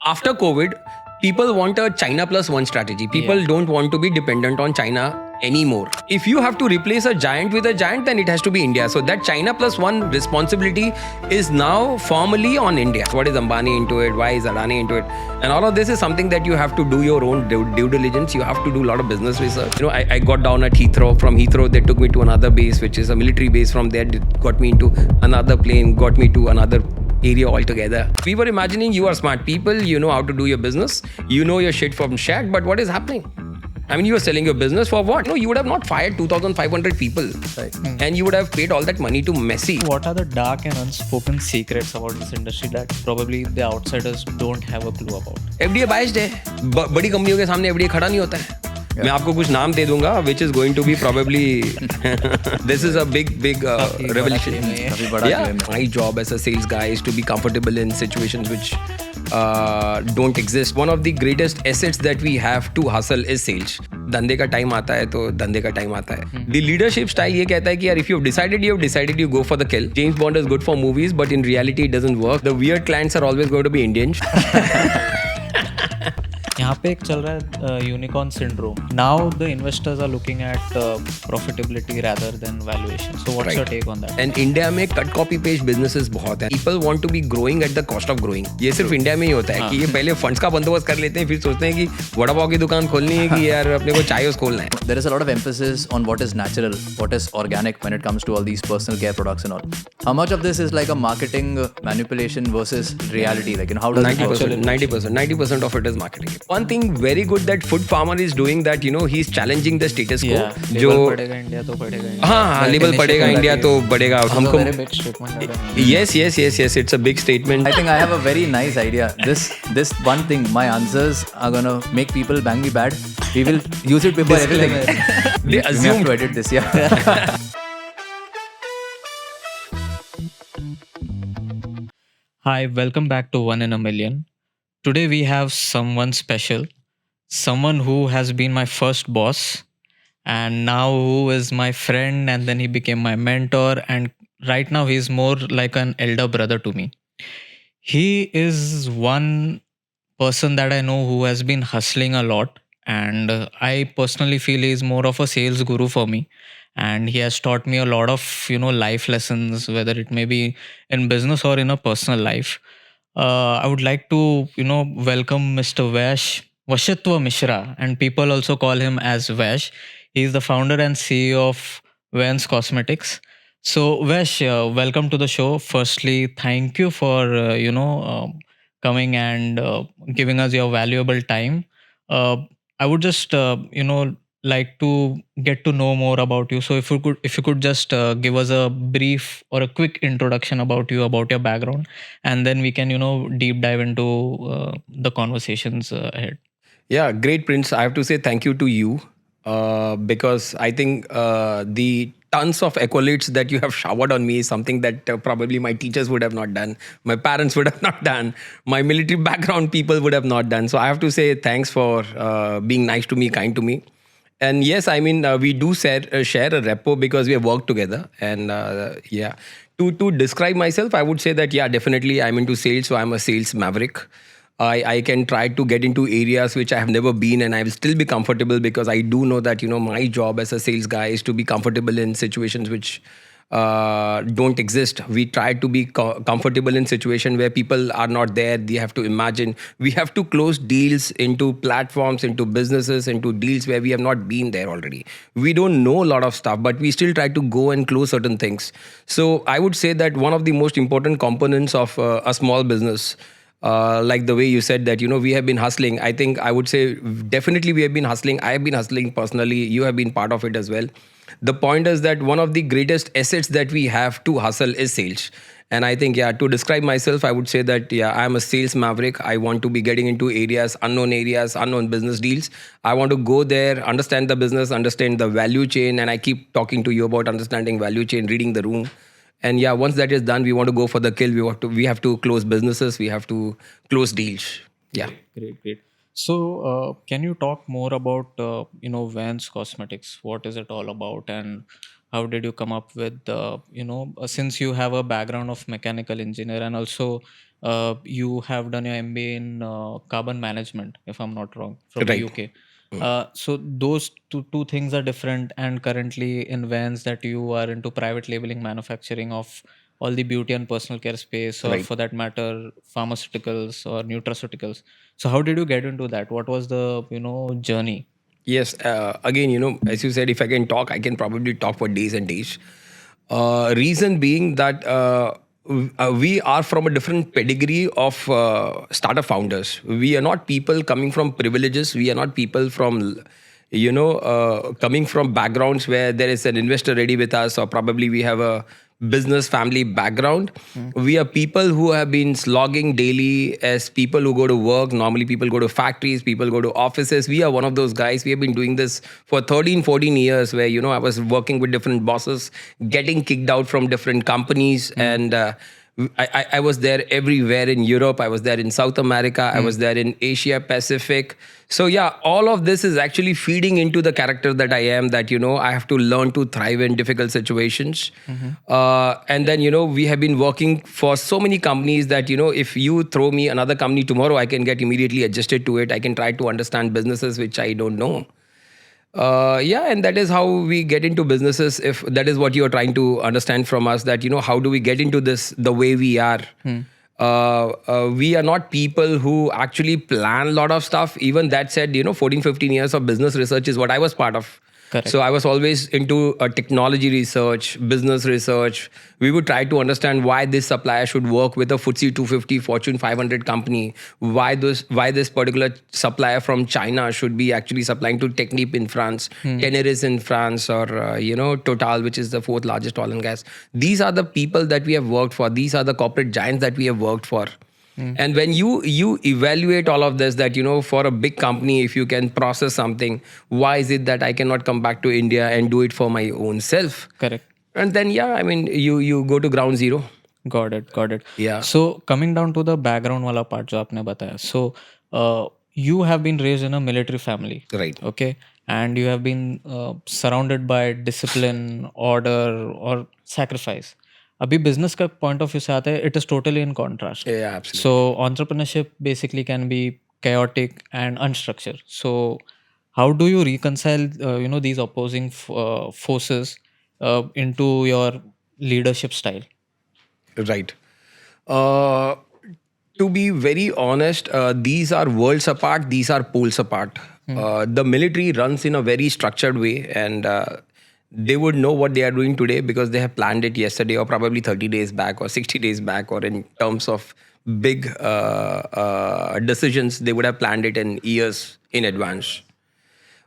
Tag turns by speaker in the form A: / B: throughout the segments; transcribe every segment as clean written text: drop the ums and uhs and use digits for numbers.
A: After COVID, people want a China plus one strategy. People don't want to be dependent on China anymore. If you have to replace a giant with a giant, then it has to be India. So that China plus one responsibility is now formally on India. What is Ambani into it? Why is Adani into it? And all of this is something that you have to do your own due diligence. You have to do a lot of business research. I got down at Heathrow. From Heathrow, they took me to another base, which is a military base. From there, they got me into another plane, got me to another area altogether. We were imagining you are smart people, you know how to do your business, you know your shit from shat, but what is happening? I mean, you were selling your business for what? No, you would have not fired 2,500 people. Right. And you would have paid all that money to Messi.
B: What are the dark and unspoken secrets about this industry that probably the outsiders don't have a clue about?
A: FDA biased है. बड़ी कंपनियों के सामने FDA खड़ा नहीं होता है. मैं आपको कुछ नाम दे दूंगा which is going to be probably this is a big revelation. Yeah, my job as a sales guy is to be comfortable in situations which don't exist. One of the greatest assets that we have to hustle is sales. धंधे का time आता है तो धंधे का time आता है. The leadership style ये कहता है कि यार if you've decided you go for the kill. James Bond is good for movies but in reality it doesn't work. The weird clients are always going to be Indians.
B: यहाँ पे एक चल रहा है unicorn syndrome. Now the investors are looking at profitability rather than valuation. So what's your take on that?
A: And India में cut copy paste businesses बहुत है. People want to be growing at the cost of growing. ये सिर्फ India में ही होता है कि ये पहले फंड्स का बंदोबस्त कर लेते हैं फिर सोचते हैं कि वड़ा पाव की दुकान खोलनी है कि यार अपने को चाय खोलना है.
C: There is a lot of emphasis on what is natural, what is organic when it comes to all these personal care products and all. How much of this is like a marketing manipulation versus reality? Like, how does
A: 90% of it is marketing. One thing very good that Food Farmer is doing that, he's challenging the status quo.
B: जो पड़ेगा India तो पड़ेगा.
A: हाँ, label पड़ेगा India तो बढ़ेगा. हमको
B: very big statement.
A: Yes, it's a big statement.
C: I think I have a very nice idea. This one thing, my answers are gonna make people bang me bad. We will use it before everything.
A: They
C: We have
A: assume
C: to edit this, yeah.
B: Hi, welcome back to One in a Million. Today we have someone special, someone who has been my first boss and now who is my friend, and then he became my mentor, and right now he's more like an elder brother to me. He is one person that I know who has been hustling a lot, and I personally feel he is more of a sales guru for me, and he has taught me a lot of life lessons, whether it may be in business or in a personal life. I would like to welcome Mr. Vashitwa Mishra, and people also call him as Vash. He is the founder and CEO of Vans Cosmetics. So Vash, welcome to the show. Firstly, thank you for coming and giving us your valuable time. I would just like to get to know more about you. So if you could just give us a brief or a quick introduction about you, about your background, and then we can deep dive into the conversations ahead.
A: Yeah, great, Prince. I have to say thank you to you because I think the tons of accolades that you have showered on me is something that probably my teachers would have not done, my parents would have not done, my military background people would have not done. So I have to say thanks for being nice to me, kind to me. And yes, I mean, we do share a repo because we have worked together. And yeah, to describe myself, I would say that, yeah, definitely I'm into sales. So I'm a sales maverick. I can try to get into areas which I have never been, and I will still be comfortable because I do know that, my job as a sales guy is to be comfortable in situations which don't exist. We try to be comfortable in situation where people are not there. They have to imagine. We have to close deals into platforms, into businesses, into deals where we have not been there already. We don't know a lot of stuff, but we still try to go and close certain things. So I would say that one of the most important components of a small business, like the way you said that, we have been hustling. I think I would say definitely we have been hustling. I have been hustling personally. You have been part of it as well. The point is that one of the greatest assets that we have to hustle is sales. And I think, yeah, to describe myself, I would say that, yeah, I'm a sales maverick. I want to be getting into areas, unknown business deals. I want to go there, understand the business, understand the value chain. And I keep talking to you about understanding value chain, reading the room. And yeah, once that is done, we want to go for the kill. We have to close businesses. We have to close deals. Yeah.
B: Great. So, can you talk more about Vans Cosmetics? What is it all about, and how did you come up with since you have a background of mechanical engineer and also you have done your MBA in carbon management, if I'm not wrong, from the
A: Right.
B: UK. So those two things are different, and currently in Vans that you are into private labeling manufacturing of all the beauty and personal care space, or
A: Right.
B: for that matter, pharmaceuticals or nutraceuticals. So how did you get into that? What was the journey?
A: Yes. Again, as you said, if I can talk, I can probably talk for days and days. Reason being that we are from a different pedigree of startup founders. We are not people coming from privileges. We are not people from, coming from backgrounds where there is an investor ready with us, or probably we have a business family background. We are people who have been slogging daily as people who go to work. Normally, people go to factories, people go to offices. We are one of those guys. We have been doing this for 13, 14 years, where, I was working with different bosses, getting kicked out from different companies. And I was there everywhere in Europe. I was there in South America. I was there in Asia Pacific. So yeah, all of this is actually feeding into the character that I am, that, I have to learn to thrive in difficult situations. And then, we have been working for so many companies that, if you throw me another company tomorrow, I can get immediately adjusted to it. I can try to understand businesses which I don't know. Yeah, and that is how we get into businesses. If that is what you are trying to understand from us, that, how do we get into this the way we are? We are not people who actually plan a lot of stuff. Even that said, 14, 15 years of business research is what I was part of.
B: Correct.
A: So I was always into technology research, business research. We would try to understand why this supplier should work with a FTSE 250, Fortune 500 company. Why this particular supplier from China should be actually supplying to Technip in France, Teneris in France, or Total, which is the fourth largest oil and gas. These are the people that we have worked for. These are the corporate giants that we have worked for. And when you evaluate all of this, that, for a big company, if you can process something, why is it that I cannot come back to India and do it for my own self?
B: Correct.
A: And then, yeah, I mean, you go to ground zero.
B: Got it.
A: Yeah.
B: So coming down to the background wala part जो आपने बताया. So you have been raised in a military family.
A: Right.
B: Okay. And you have been surrounded by discipline, order, or sacrifice. अभी business का point of view से आते हैं, it is totally in contrast.
A: Yeah, absolutely.
B: So entrepreneurship basically can be chaotic and unstructured. So how do you reconcile these opposing forces into your leadership style?
A: Right. To be very honest, these are worlds apart. These are poles apart. The military runs in a very structured way, and they would know what they are doing today because they have planned it yesterday, or probably 30 days back, or 60 days back, or in terms of big decisions, they would have planned it in years in advance.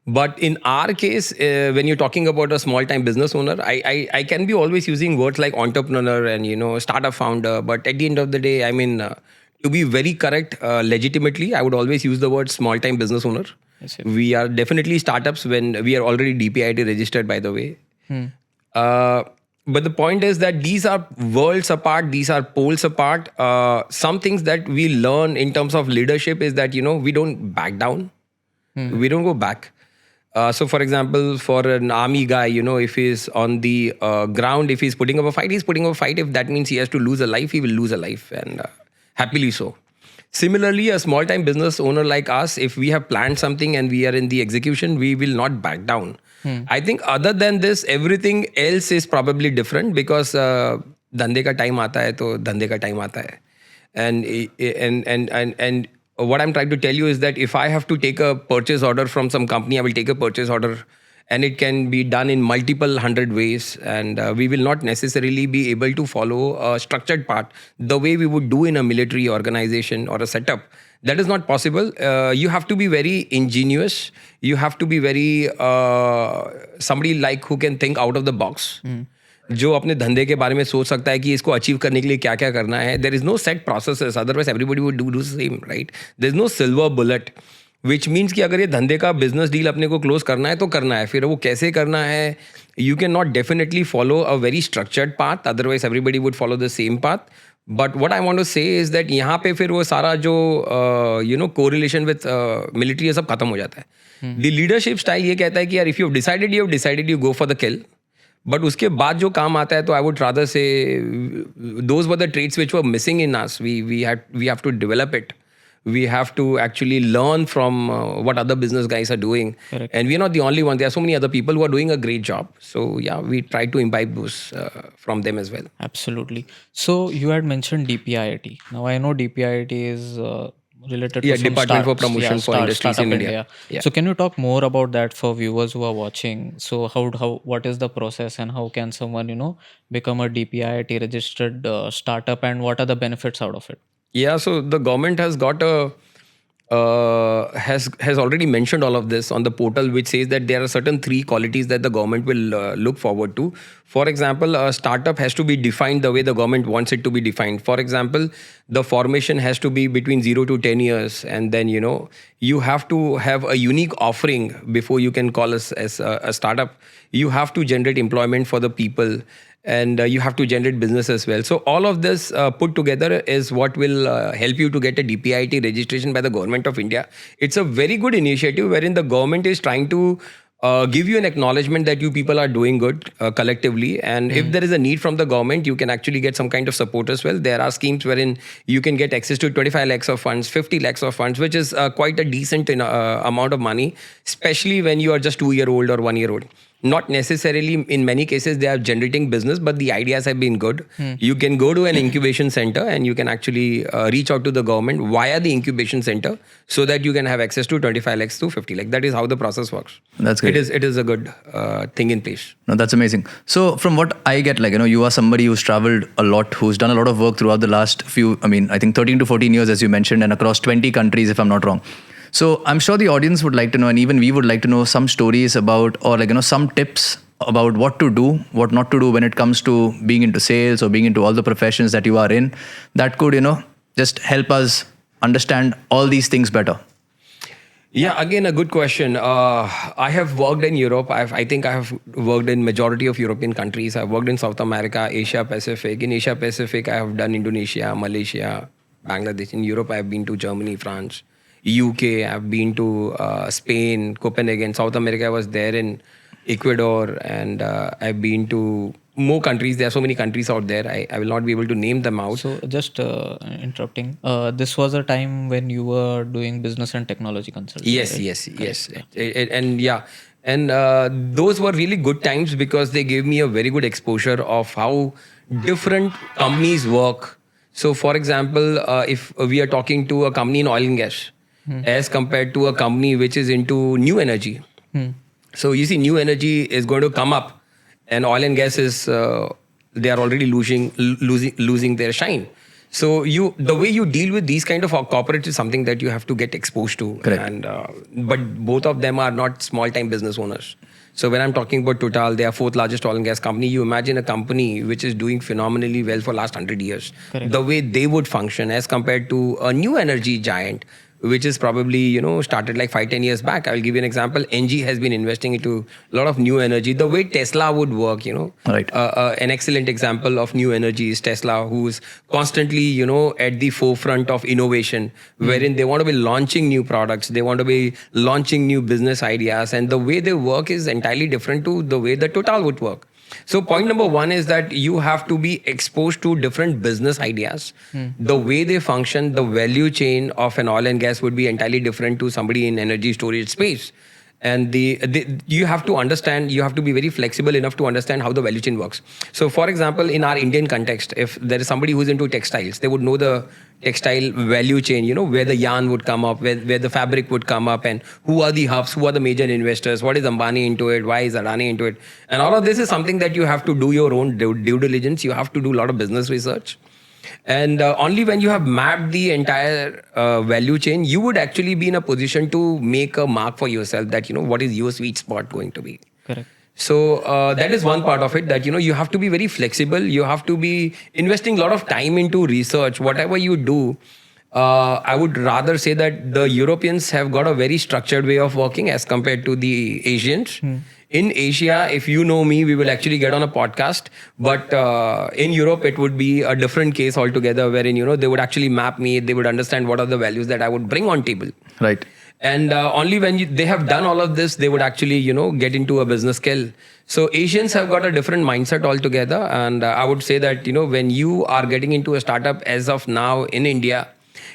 A: But in our case, when you're talking about a small-time business owner, I can be always using words like entrepreneur and, startup founder. But at the end of the day, I mean, to be very correct, legitimately, I would always use the word small-time business owner.
B: Yes, yes.
A: We are definitely startups when we are already DPIIT registered, by the way. But the point is that these are worlds apart. These are poles apart. Some things that we learn in terms of leadership is that, we don't back down. We don't go back. So, for example, for an army guy, if he's on the ground, if he's putting up a fight, he's putting up a fight. If that means he has to lose a life, he will lose a life, and happily so. Similarly, a small-time business owner like us, if we have planned something and we are in the execution, we will not back down. I think other than this, everything else is probably different because धंधे का time आता है तो धंधे का time आता है. And what I'm trying to tell you is that if I have to take a purchase order from some company, I will take a purchase order, and it can be done in multiple hundred ways, and we will not necessarily be able to follow a structured path the way we would do in a military organization or a setup. That is not possible. You have to be very ingenious. You have to be very somebody like who can think out of the box. जो अपने धंधे के बारे में सोच सकता है कि इसको अचीव करने के लिए क्या क्या करना है. There is no set processes, otherwise everybody would do same, right. There is no silver bullet, which means कि अगर ये धंधे का बिजनेस डील अपने को क्लोज करना है तो करना है. फिर वो कैसे करना है, you can not definitely follow a very structured path, otherwise everybody would follow the same path. But what I want to say is that यहाँ पे फिर वो सारा जो कोरिलेशन विथ मिलिट्री ये सब खत्म हो जाता है. द लीडरशिप स्टाइल ये कहता है कि यार if you have decided, you go for the kill. But उसके बाद जो काम आता है, तो I would rather say those were the traits which were missing in us. We have to develop it. We have to actually learn from what other business guys are doing.
B: Correct.
A: And we're not the only one. There are so many other people who are doing a great job. So yeah, we try to imbibe those from them as well.
B: Absolutely. So you had mentioned DPIIT. Now I know DPIIT is related to
A: Yeah,
B: some
A: Department for Promotion for Industries
B: startup
A: in India. Yeah.
B: So can you talk more about that for viewers who are watching? So how what is the process and how can someone become a DPIIT registered startup, and what are the benefits out of it?
A: Yeah, so the government has got a has already mentioned all of this on the portal, which says that there are certain 3 qualities that the government will look forward to. For example, a startup has to be defined the way the government wants it to be defined. For example, the formation has to be between 0 to 10 years, and then you have to have a unique offering before you can call us as a startup. You have to generate employment for the people, and you have to generate business as well. So all of this put together is what will help you to get a DPIIT registration by the government of India. It's a very good initiative wherein the government is trying to give you an acknowledgement that you people are doing good collectively. And if there is a need from the government, you can actually get some kind of support as well. There are schemes wherein you can get access to 25 lakhs of funds, 50 lakhs of funds, which is quite a decent amount of money, especially when you are just 2-year-old or 1-year-old. Not necessarily, in many cases, they are generating business, but the ideas have been good. You can go to an incubation center and you can actually reach out to the government via the incubation center so that you can have access to 25 lakhs to 50 lakhs. That is how the process works.
C: That's great.
A: It is a good thing in place.
C: No, that's amazing. So from what I get, you are somebody who's traveled a lot, who's done a lot of work throughout the last I think 13 to 14 years, as you mentioned, and across 20 countries, if I'm not wrong. So I'm sure the audience would like to know, and even we would like to know some stories about, or some tips about what to do, what not to do when it comes to being into sales or being into all the professions that you are in, that could, just help us understand all these things better.
A: Yeah, again, a good question. I have worked in Europe. I think I have worked in majority of European countries. I've worked in South America, Asia Pacific. In Asia Pacific, I have done Indonesia, Malaysia, Bangladesh. In Europe, I have been to Germany, France, UK. I've been to Spain, Copenhagen. South America, I was there in Ecuador, and I've been to more countries. There are so many countries out there. I will not be able to name them out.
B: So just interrupting. This was a time when you were doing business and technology consulting.
A: Yes,
B: right?
A: yes. And those were really good times because they gave me a very good exposure of how different companies work. So, for example, if we are talking to a company in oil and gas, as compared to a company which is into new energy. So you see, new energy is going to come up, and oil and gas is they are already losing their shine. So the way you deal with these kind of corporates is something that you have to get exposed to.
C: Correct.
A: And but both of them are not small time business owners. So when I'm talking about Total, they are 4th largest oil and gas company. You imagine a company which is doing phenomenally well for last 100 years.
B: Correct.
A: The way they would function as compared to a new energy giant, which is probably, started like 5-10 years back. I will give you an example. NG has been investing into a lot of new energy. The way Tesla would work,
C: Right.
A: An excellent example of new energy is Tesla, who's constantly, at the forefront of innovation, wherein they want to be launching new products. They want to be launching new business ideas. And the way they work is entirely different to the way the Total would work. So point number 1 is that you have to be exposed to different business ideas. The way they function, the value chain of an oil and gas would be entirely different to somebody in energy storage space. And you have to understand, you have to be very flexible enough to understand how the value chain works. So for example, in our Indian context, if there is somebody who's into textiles, they would know the textile value chain, where the yarn would come up, where the fabric would come up, and who are the hubs, who are the major investors, what is Ambani into it, why is Adani into it. And all of this is something that you have to do your own due diligence. You have to do a lot of business research. And only when you have mapped the entire value chain, you would actually be in a position to make a mark for yourself that, what is your sweet spot going to be.
B: Correct.
A: So that is one part of it, that, you have to be very flexible. You have to be investing a lot of time into research. Whatever you do, I would rather say that the Europeans have got a very structured way of working as compared to the Asians. In Asia, if you know me, we will actually get on a podcast. But in Europe, it would be a different case altogether, wherein, they would actually map me. They would understand what are the values that I would bring on table.
C: Right.
A: And only when they have done all of this, they would actually, get into a business skill. So Asians have got a different mindset altogether. And I would say that, when you are getting into a startup as of now in India,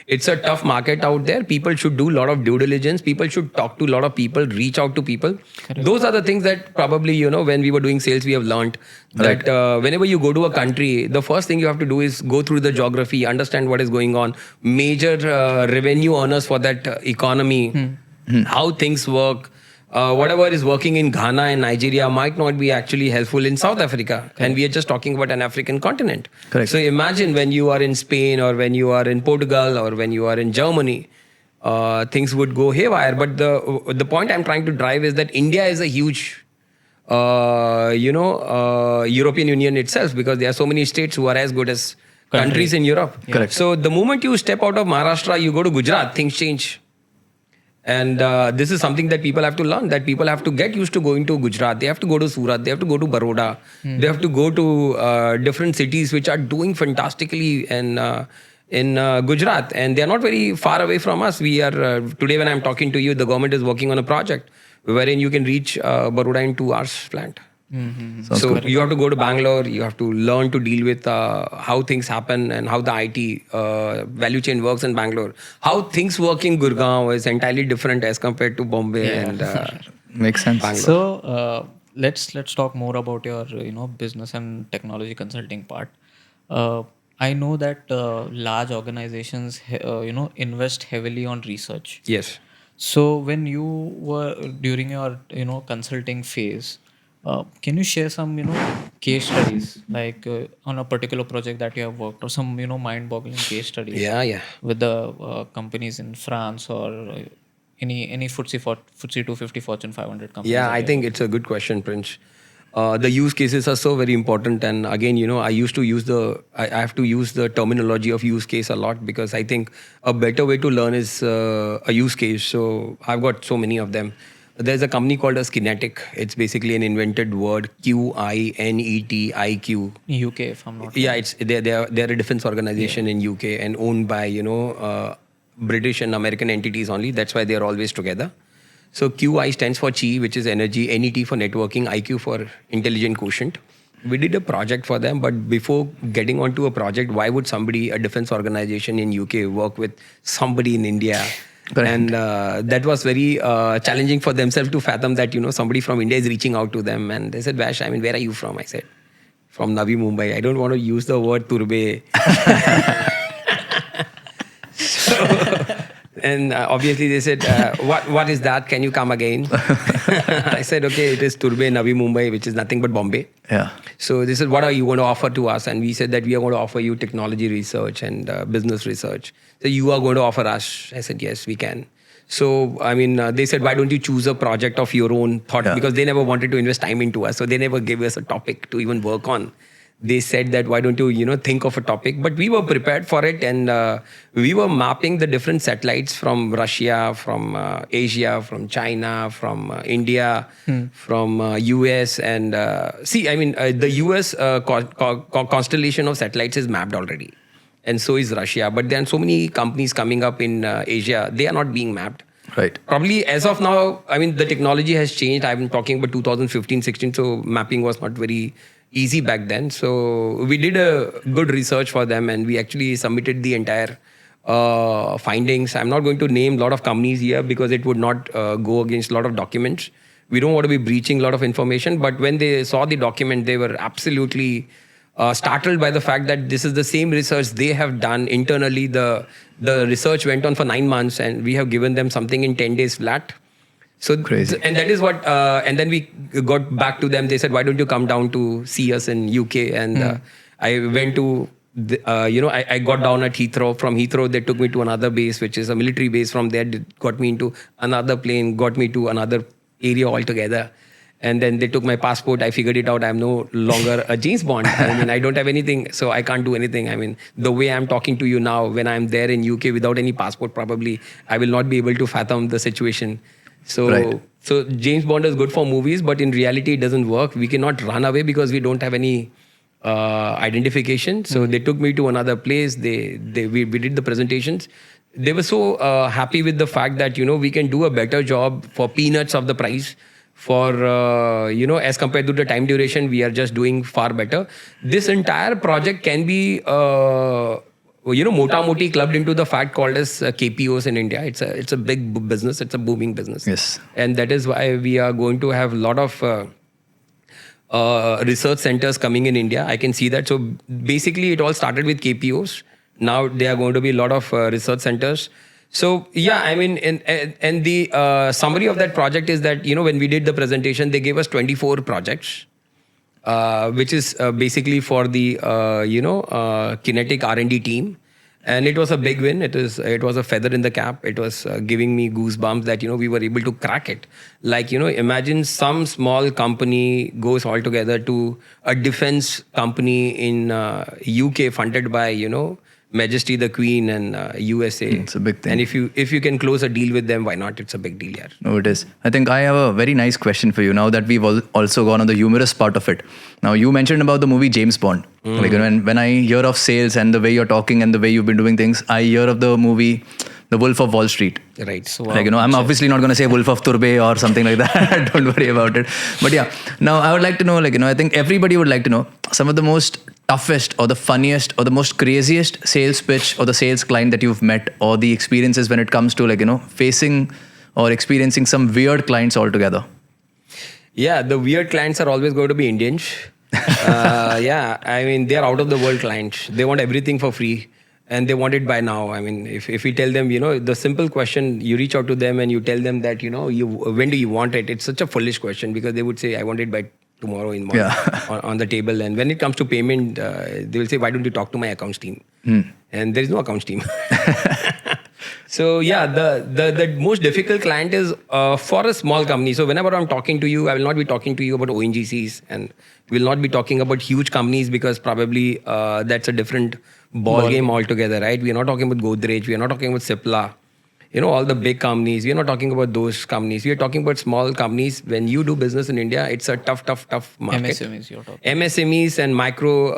A: it's a tough market out there. People should do a lot of due diligence. People should talk to a lot of people, reach out to people. Those are the things that probably, when we were doing sales, we have learned that whenever you go to a country, the first thing you have to do is go through the geography, understand what is going on, major revenue earners for that economy, how things work. Whatever is working in Ghana and Nigeria might not be actually helpful in South Africa. And we are just talking about an African continent.
C: Correct.
A: So imagine when you are in Spain or when you are in Portugal or when you are in Germany, things would go haywire. But the point I'm trying to drive is that India is a huge, European Union itself, because there are so many states who are as good as countries in Europe.
C: Correct.
A: So the moment you step out of Maharashtra, you go to Gujarat, things change. And this is something that people have to learn, that people have to get used to going to Gujarat. They have to go to Surat. They have to go to Baroda. They have to go to different cities which are doing fantastically in Gujarat. And they are not very far away from us. We are, today when I'm talking to you, the government is working on a project wherein you can reach Baroda in 2 hours flat. So you have to go to Bangalore, you have to learn to deal with how things happen and how the IT value chain works in Bangalore. How things work in Gurgaon is entirely different as compared to Bombay and
C: Makes sense.
A: Bangalore.
B: So let's talk more about your business and technology consulting part. I know that large organizations invest heavily on research.
A: Yes.
B: So when you were during your consulting phase, can you share some case studies like on a particular project that you have worked, or some mind-boggling case studies?
A: Yeah.
B: With the companies in France or any FTSE 250 Fortune 500 companies?
A: Yeah,
B: that
A: I
B: you
A: think it's a good question, Prince. The use cases are so very important, and again, I used to use I have to use the terminology of use case a lot, because I think a better way to learn is a use case. So I've got so many of them. There's a company called as Kinetic. It's basically an invented word, QINETIQ.
B: UK, if I'm not
A: Yeah, they're a defense organization in UK and owned by British and American entities only. That's why they're always together. So QI stands for Chi, which is energy, NET for networking, IQ for intelligent quotient. We did a project for them, but before getting onto a project, why would somebody, a defense organization in UK, work with somebody in India?
C: Correct.
A: And that was very challenging for themselves to fathom that somebody from India is reaching out to them. And they said, Vash, where are you from? I said, from Navi Mumbai. I don't want to use the word turbe. And obviously they said, what is that? Can you come again? I said, okay, it is Turbe, Navi Mumbai, which is nothing but Bombay.
C: Yeah.
A: So they said, what are you going to offer to us? And we said that we are going to offer you technology research and business research. So you are going to offer us? I said, yes, we can. So, they said, why don't you choose a project of your own thought?
C: Yeah.
A: Because they never wanted to invest time into us. So they never gave us a topic to even work on. They said that, why don't you, think of a topic? But we were prepared for it. And we were mapping the different satellites from Russia, from Asia, from China, from India, from US. And the US constellation of satellites is mapped already. And so is Russia. But there are so many companies coming up in Asia. They are not being mapped.
C: Right.
A: Probably as of now, the technology has changed. I've been talking about 2015, 16. So mapping was not very easy back then. So we did a good research for them, and we actually submitted the entire findings. I'm not going to name a lot of companies here because it would not go against a lot of documents. We don't want to be breaching a lot of information. But when they saw the document, they were absolutely startled by the fact that this is the same research they have done internally. The research went on for 9 months, and we have given them something in 10 days flat. So
C: crazy.
A: And that is what, and then we got back to them. They said, why don't you come down to see us in UK? And I went to, I got down at Heathrow. From Heathrow, they took me to another base, which is a military base. From there, they got me into another plane, got me to another area altogether. And then they took my passport. I figured it out. I'm no longer a James Bond. I don't have anything, so I can't do anything. The way I'm talking to you now, when I'm there in UK without any passport, probably I will not be able to fathom the situation. So,
C: Right.
A: So James Bond is good for movies, but in reality, it doesn't work. We cannot run away because we don't have any identification. So they took me to another place. We did the presentations. they were so happy with the fact that we can do a better job for peanuts of the price. For as compared to the time duration, we are just doing far better. This entire project can be mota moti clubbed into the fact called as KPOs in India. It's a big business. It's a booming business.
C: Yes.
A: And that is why we are going to have a lot of research centers coming in India. I can see that. So basically, it all started with KPOs. Now there are going to be a lot of research centers. So yeah, I mean, and the summary of that project is that when we did the presentation, they gave us 24 projects, which is basically for the Kinetic R&D team. And it was a big win. It was a feather in the cap. It was giving me goosebumps that we were able to crack it. Like imagine some small company goes all together to a defense company in UK funded by Majesty the Queen and USA.
C: It's a big thing.
A: And if you can close a deal with them, why not? It's a big deal, yeah.
C: No, it is. I think I have a very nice question for you now that we've also gone on the humorous part of it. Now, you mentioned about the movie James Bond. Like when I hear of sales and the way you're talking and the way you've been doing things, I hear of the movie The Wolf of Wall Street.
A: Right. So,
C: Like, I'm obviously not going to say Wolf of Turbe or something like that. Don't worry about it. But yeah, now I would like to know, I think everybody would like to know some of the most toughest or the funniest or the most craziest sales pitch or the sales client that you've met, or the experiences when it comes to facing or experiencing some weird clients altogether.
A: Yeah, the weird clients are always going to be Indians. Yeah, I mean, they're out of the world clients. They want everything for free and they want it by now. I mean, if we tell them, the simple question, you reach out to them and you tell them that, when do you want it? It's such a foolish question because they would say, I want it by tomorrow in morning on the table. And when it comes to payment, they will say, why don't you talk to my accounts team? And there is no accounts team. So yeah, the most difficult client is for a small company. So whenever I'm talking to you, I will not be talking to you about ONGCs and will not be talking about huge companies because probably that's a different ball game altogether, right? We are not talking about Godrej. We are not talking about Cipla. All the big companies. We are not talking about those companies. We are talking about small companies. When you do business in India, it's a tough market.
B: MSMEs you're talking.
A: MSMEs and micro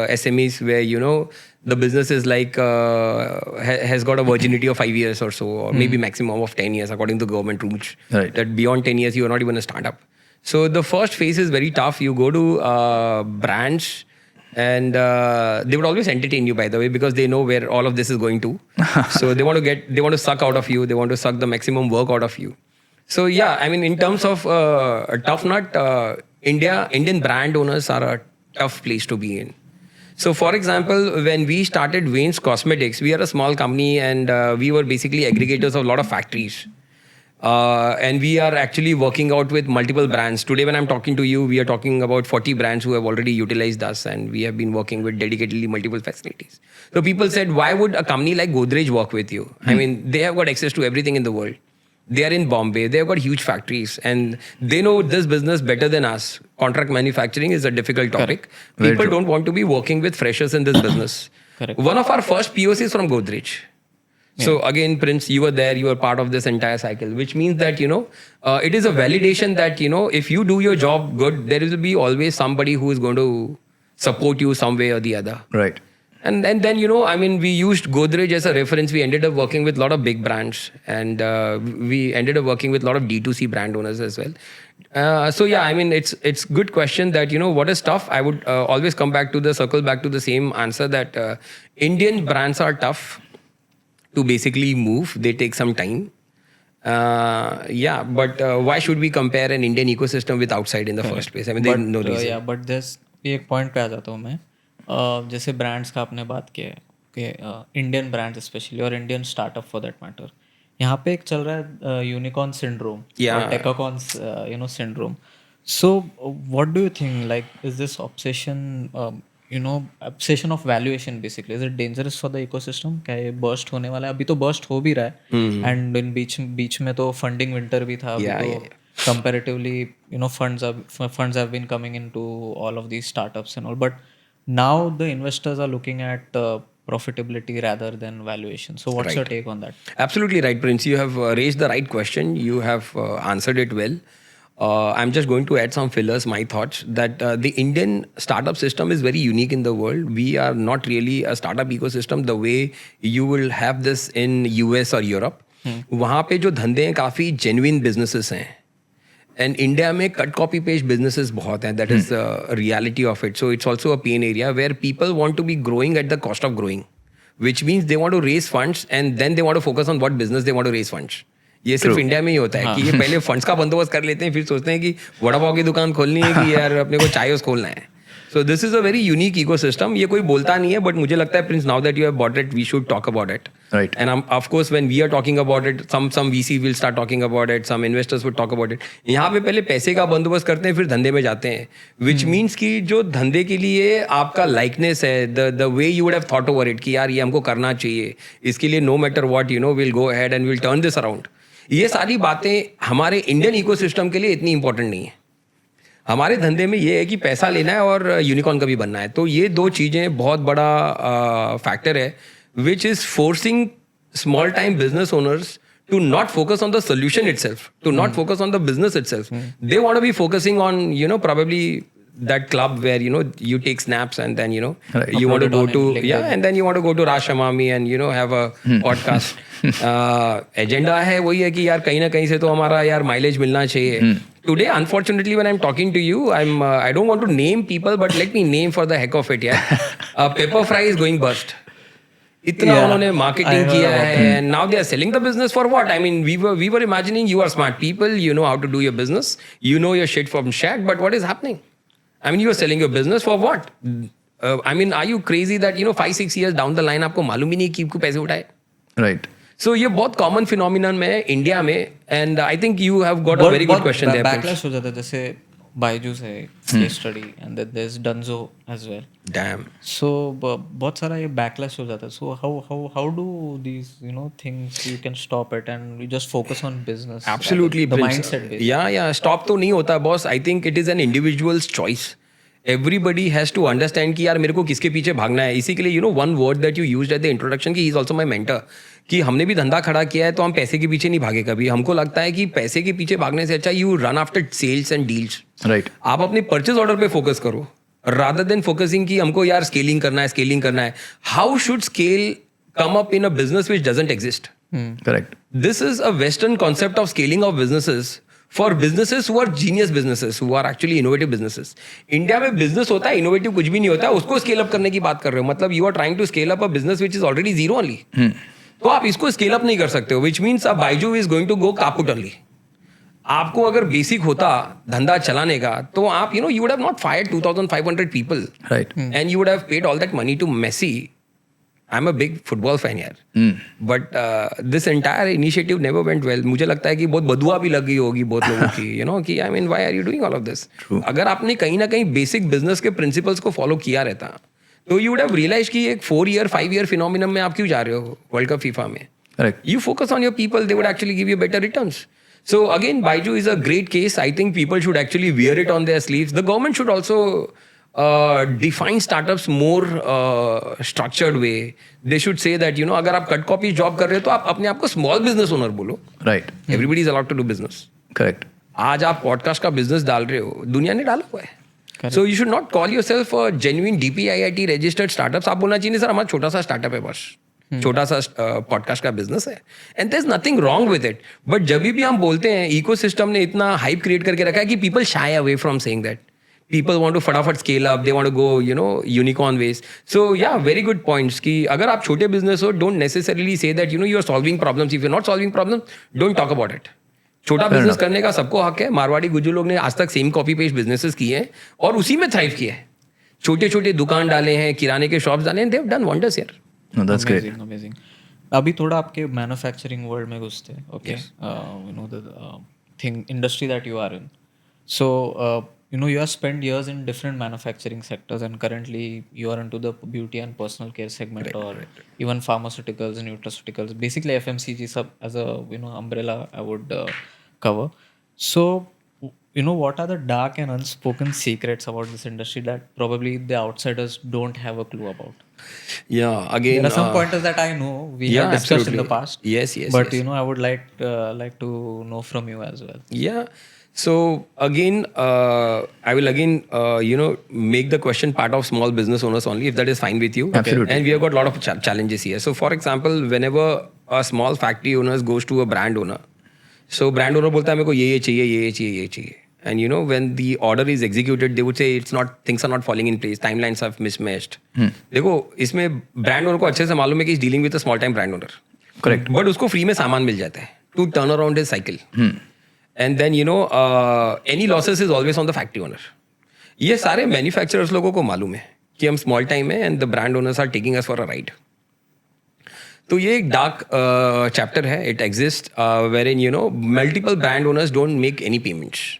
A: SMEs where, the business is like, has got a virginity of 5 years or so, or maybe maximum of 10 years according to government rules.
C: Right.
A: That beyond 10 years, you are not even a startup. So the first phase is very tough. You go to brands and they would always entertain you, by the way, because they know where all of this is going to. So they want to suck out of you. They want to suck the maximum work out of you. So yeah, I mean, in terms of a tough nut, Indian brand owners are a tough place to be in. So for example, when we started Wayne's Cosmetics, we are a small company and we were basically aggregators of a lot of factories. And we are actually working out with multiple brands. Today, when I'm talking to you, we are talking about 40 brands who have already utilized us, and we have been working with dedicatedly multiple facilities. So people said, why would a company like Godrej work with you? I mean, they have got access to everything in the world. They are in Bombay. They have got huge factories and they know this business better than us. Contract manufacturing is a difficult topic. People don't want to be working with freshers in this business.
B: Correct.
A: One of our first POCs from Godrej. So again, Prince, you were there, you were part of this entire cycle, which means that, it is a validation that, if you do your job good, there will be always somebody who is going to support you some way or the other.
C: Right.
A: And then, I mean, we used Godrej as a reference. We ended up working with a lot of big brands and we ended up working with a lot of D2C brand owners as well. So yeah, I mean, it's good question that, what is tough? I would always circle back to the same answer that Indian brands are tough to basically move. They take some time. Yeah, but why should we compare an Indian ecosystem with outside in the first place? I mean, there's no reason.
B: Yeah, but there's एक point पे आ जाता हूँ मैं. जैसे brands का आपने बात किया है कि इंडियन ब्रांड्स स्पेशली और Indian startup for that matter, यहाँ पे एक चल रहा है यूनिकॉर्न सिंड्रोम और decacorns syndrome. So what do you think, like is this obsession obsession of valuation basically, is it dangerous for the ecosystem? क्या ये burst होने वाला है? अभी तो burst हो भी रहा है and in बीच में तो funding winter भी था. Comparatively, funds have been coming into all of these startups and all, but now the investors are looking at profitability rather than valuation. So what's your take on that?
A: Absolutely right, Prince. You have raised the right question. You have answered it well. I'm just going to add some fillers, my thoughts that the Indian startup system is very unique in the world. We are not really a startup ecosystem the way you will have this in US or Europe. वहाँ पे जो धंधे हैं काफ़ी genuine businesses हैं. And India में cut copy paste businesses बहुत हैं. That is the reality of it. So it's also a pain area where people want to be growing at the cost of growing, which means they want to raise funds and then they want to focus on what business they want to raise funds. ये सिर्फ India में ही होता है कि ये पहले funds का बंदोबस्त कर लेते हैं, फिर सोचते हैं कि वड़ा पाव की दुकान खोलनी है कि यार अपने को चाय खोलना है. So this is a very unique ecosystem. ये कोई बोलता नहीं है, but मुझे लगता है Prince, now that you have bought it, we should talk about it.
C: Right.
A: And of course, when we are talking about it, some VC will start talking about it, some investors would talk about it. यहाँ पे पहले पैसे का बंदोबस्त करते हैं, फिर धंधे में जाते हैं. Which means कि जो धंधे के लिए आपका likeness है, the way you would have thought over it कि यार ये हमको करना चाहिए, इसके लिए no matter what, you know, we'll go ahead and we'll turn this around. ये सारी बातें हमारे इंडियन इकोसिस्टम के लिए इतनी इंपॉर्टेंट नहीं है. हमारे धंधे में ये है कि पैसा लेना है और यूनिकॉर्न कभी बनना है. तो ये दो चीज़ें बहुत बड़ा फैक्टर है which is forcing small time business owners to not focus on the solution itself, to not focus on the business itself. They want to be focusing on, you know, probably that club where, you know, you take snaps and then, you know,
C: Right.
A: you want to go to,
B: LinkedIn.
A: and then you want to go to Raj Shamami and, you know, have a podcast. Agenda है वही है कि यार कहीं ना कहीं से तो हमारा यार माइलेज मिलना चाहिए. Today, unfortunately, when I'm talking to you, I don't want to name people, but let me name for the heck of it, yeah. Pepper Fry is going bust. इतना उन्होंने मार्केटिंग किया है and now they are selling the business for what? I mean, we were imagining you are smart people, you know how to do your business, you know your shit from shack, but what is happening? I mean, you are selling your business for what? I mean, are you crazy that, you know, 5-6 years down the line आपको मालूम ही नहीं कि आपको पैसे उठाए?
C: Right.
A: So ये बहुत common phenomenon में है इंडिया में and I think you have got a very good question there.
B: Backlash हो जाता है, जैसे बायजूस है case study and there is Dunzo as well.
A: Damn.
B: So बहुत सारा ये बैकलैश हो जाता है. So how do these you know things you can stop it and you just focus on business.
A: Absolutely,
B: द
A: Prince.
B: माइंडसेट.
A: Yeah. Stop तो नहीं होता boss. I think it is an individual's choice. Everybody has to understand कि यार मेरे को किसके पीछे भागना है. इसी के लिए, you know, one word that you used at the introduction कि he is also my mentor. कि हमने भी धंधा खड़ा किया है तो हम पैसे के पीछे नहीं भागे कभी. हमको लगता है कि पैसे के पीछे भागने से अच्छा you run after sales and deals.
C: Right.
A: आप अपने परचेज ऑर्डर पे फोकस करो रादर देन फोकसिंग कि हमको यार स्केलिंग करना है. How should scale come up in a business which doesn't exist?
C: Correct.
A: This is a Western concept of scaling of businesses for businesses who are genius businesses, who are actually innovative businesses. India में business होता है, innovative कुछ भी नहीं होता, उसको scale up करने की बात कर रहे हो. मतलब you are trying to scale up a business which is already zero only. तो आप इसको स्केल अप नहीं कर सकते हो, which means a Byju is going to go kaput only. आपको अगर बेसिक होता धंधा चलाने का तो आप you know you would have not fired 2500 people
C: Right.
A: and you would have paid all that money to Messi. I'm a big football fan यार. But this entire initiative never went well. मुझे लगता है कि बहुत बदुआ भी लगी होगी बहुत लोगों की, you know, कि I mean why are you doing all of this?
C: True.
A: अगर आपने कहीं ना कहीं बेसिक बिजनेस के प्रिंसिपल्स को फॉलो किया रहता तो यू वुड हैव रियलाइज कि एक 4-year 5-year फिनोमिनम में आप क्यों जा रहे हो वर्ल्ड कप फीफा में.
C: Correct.
A: You focus on your people, they would actually give you better returns. So again, Baiju is a great case. I think people should actually wear it on their sleeves. The government should also define startups more structured way. They should say that, you know, अगर आप cut copy job कर रहे हो तो आप अपने आप को स्मॉल बिजनेस ओनर बोलो.
C: Right.
A: Everybody is allowed to do business.
C: Correct.
A: आज आप पॉडकास्ट का बिजनेस डाल रहे हो, दुनिया ने डाला हुआ है. So you should not call yourself a genuine DPIIT registered startups. आप बोलना चाहिए नहीं सर हमारा छोटा सा स्टार्टअप है बस, छोटा सा पॉडकास्ट का बिजनेस है and there is nothing wrong with it. But जब भी हम बोलते हैं इकोसिस्टम ने इतना हाइप क्रिएट करके रखा है कि people shy away from saying that. People want to फटाफट scale up, they want to go you know unicorn ways. So yeah very good points कि अगर आप छोटे बिजनेस हो don't necessarily say that you know you are solving problems. If you are not solving problems don't talk about it. छोटा business करने का सबको हक है. मारवाड़ी गुज्जू लोग ने आज तक सेम कॉपी पेस्ट बिजनेसेस किए हैं और उसी में थ्राइव किया है. छोटे छोटे दुकान डाले हैं, किराने के शॉप्स डाले हैं, दे हैव डन वंडर्स यार.
C: No, that's great.
B: अमेजिंग. अभी थोड़ा आपके मैन्युफैक्चरिंग वर्ल्ड में घुसते हैं. Okay, you know the thing industry that you are in. So you know, you have spent years in different manufacturing sectors and currently you are into the beauty and personal care segment, even pharmaceuticals and nutraceuticals, basically FMCG sub as a, you know, umbrella I would cover. So you know, what are the dark and unspoken secrets about this industry that probably the outsiders don't have a clue about?
A: Yeah, again
B: There are some pointers that I know we have discussed in the
A: absolutely.
B: past.
A: Yes,
B: But you know, I would like to know from you as well.
A: Yeah. So again, I will again, make the question part of small business owners only, if that is fine with you.
C: Absolutely.
A: And we have got a lot of challenges here. So for example, whenever a small factory owner goes to a brand owner, so brand owner बोलता है मेरे को ये चाहिए, ये चाहिए, ये चाहिए. And when the order is executed, they would say things are not falling in place, timelines have mismatched. देखो इसमें brand owner को अच्छे से मालूम है कि he's dealing with a small time brand owner.
C: Correct.
A: But उसको free में सामान मिल जाता है to turn around his cycle. And then any losses is always on the factory owner. ये सारे manufacturers लोगों को मालूम है कि हम small time है and the brand owners are taking us for a ride. तो ये एक डार्क चैप्टर है. It exist wherein multiple brand owners don't make any payments,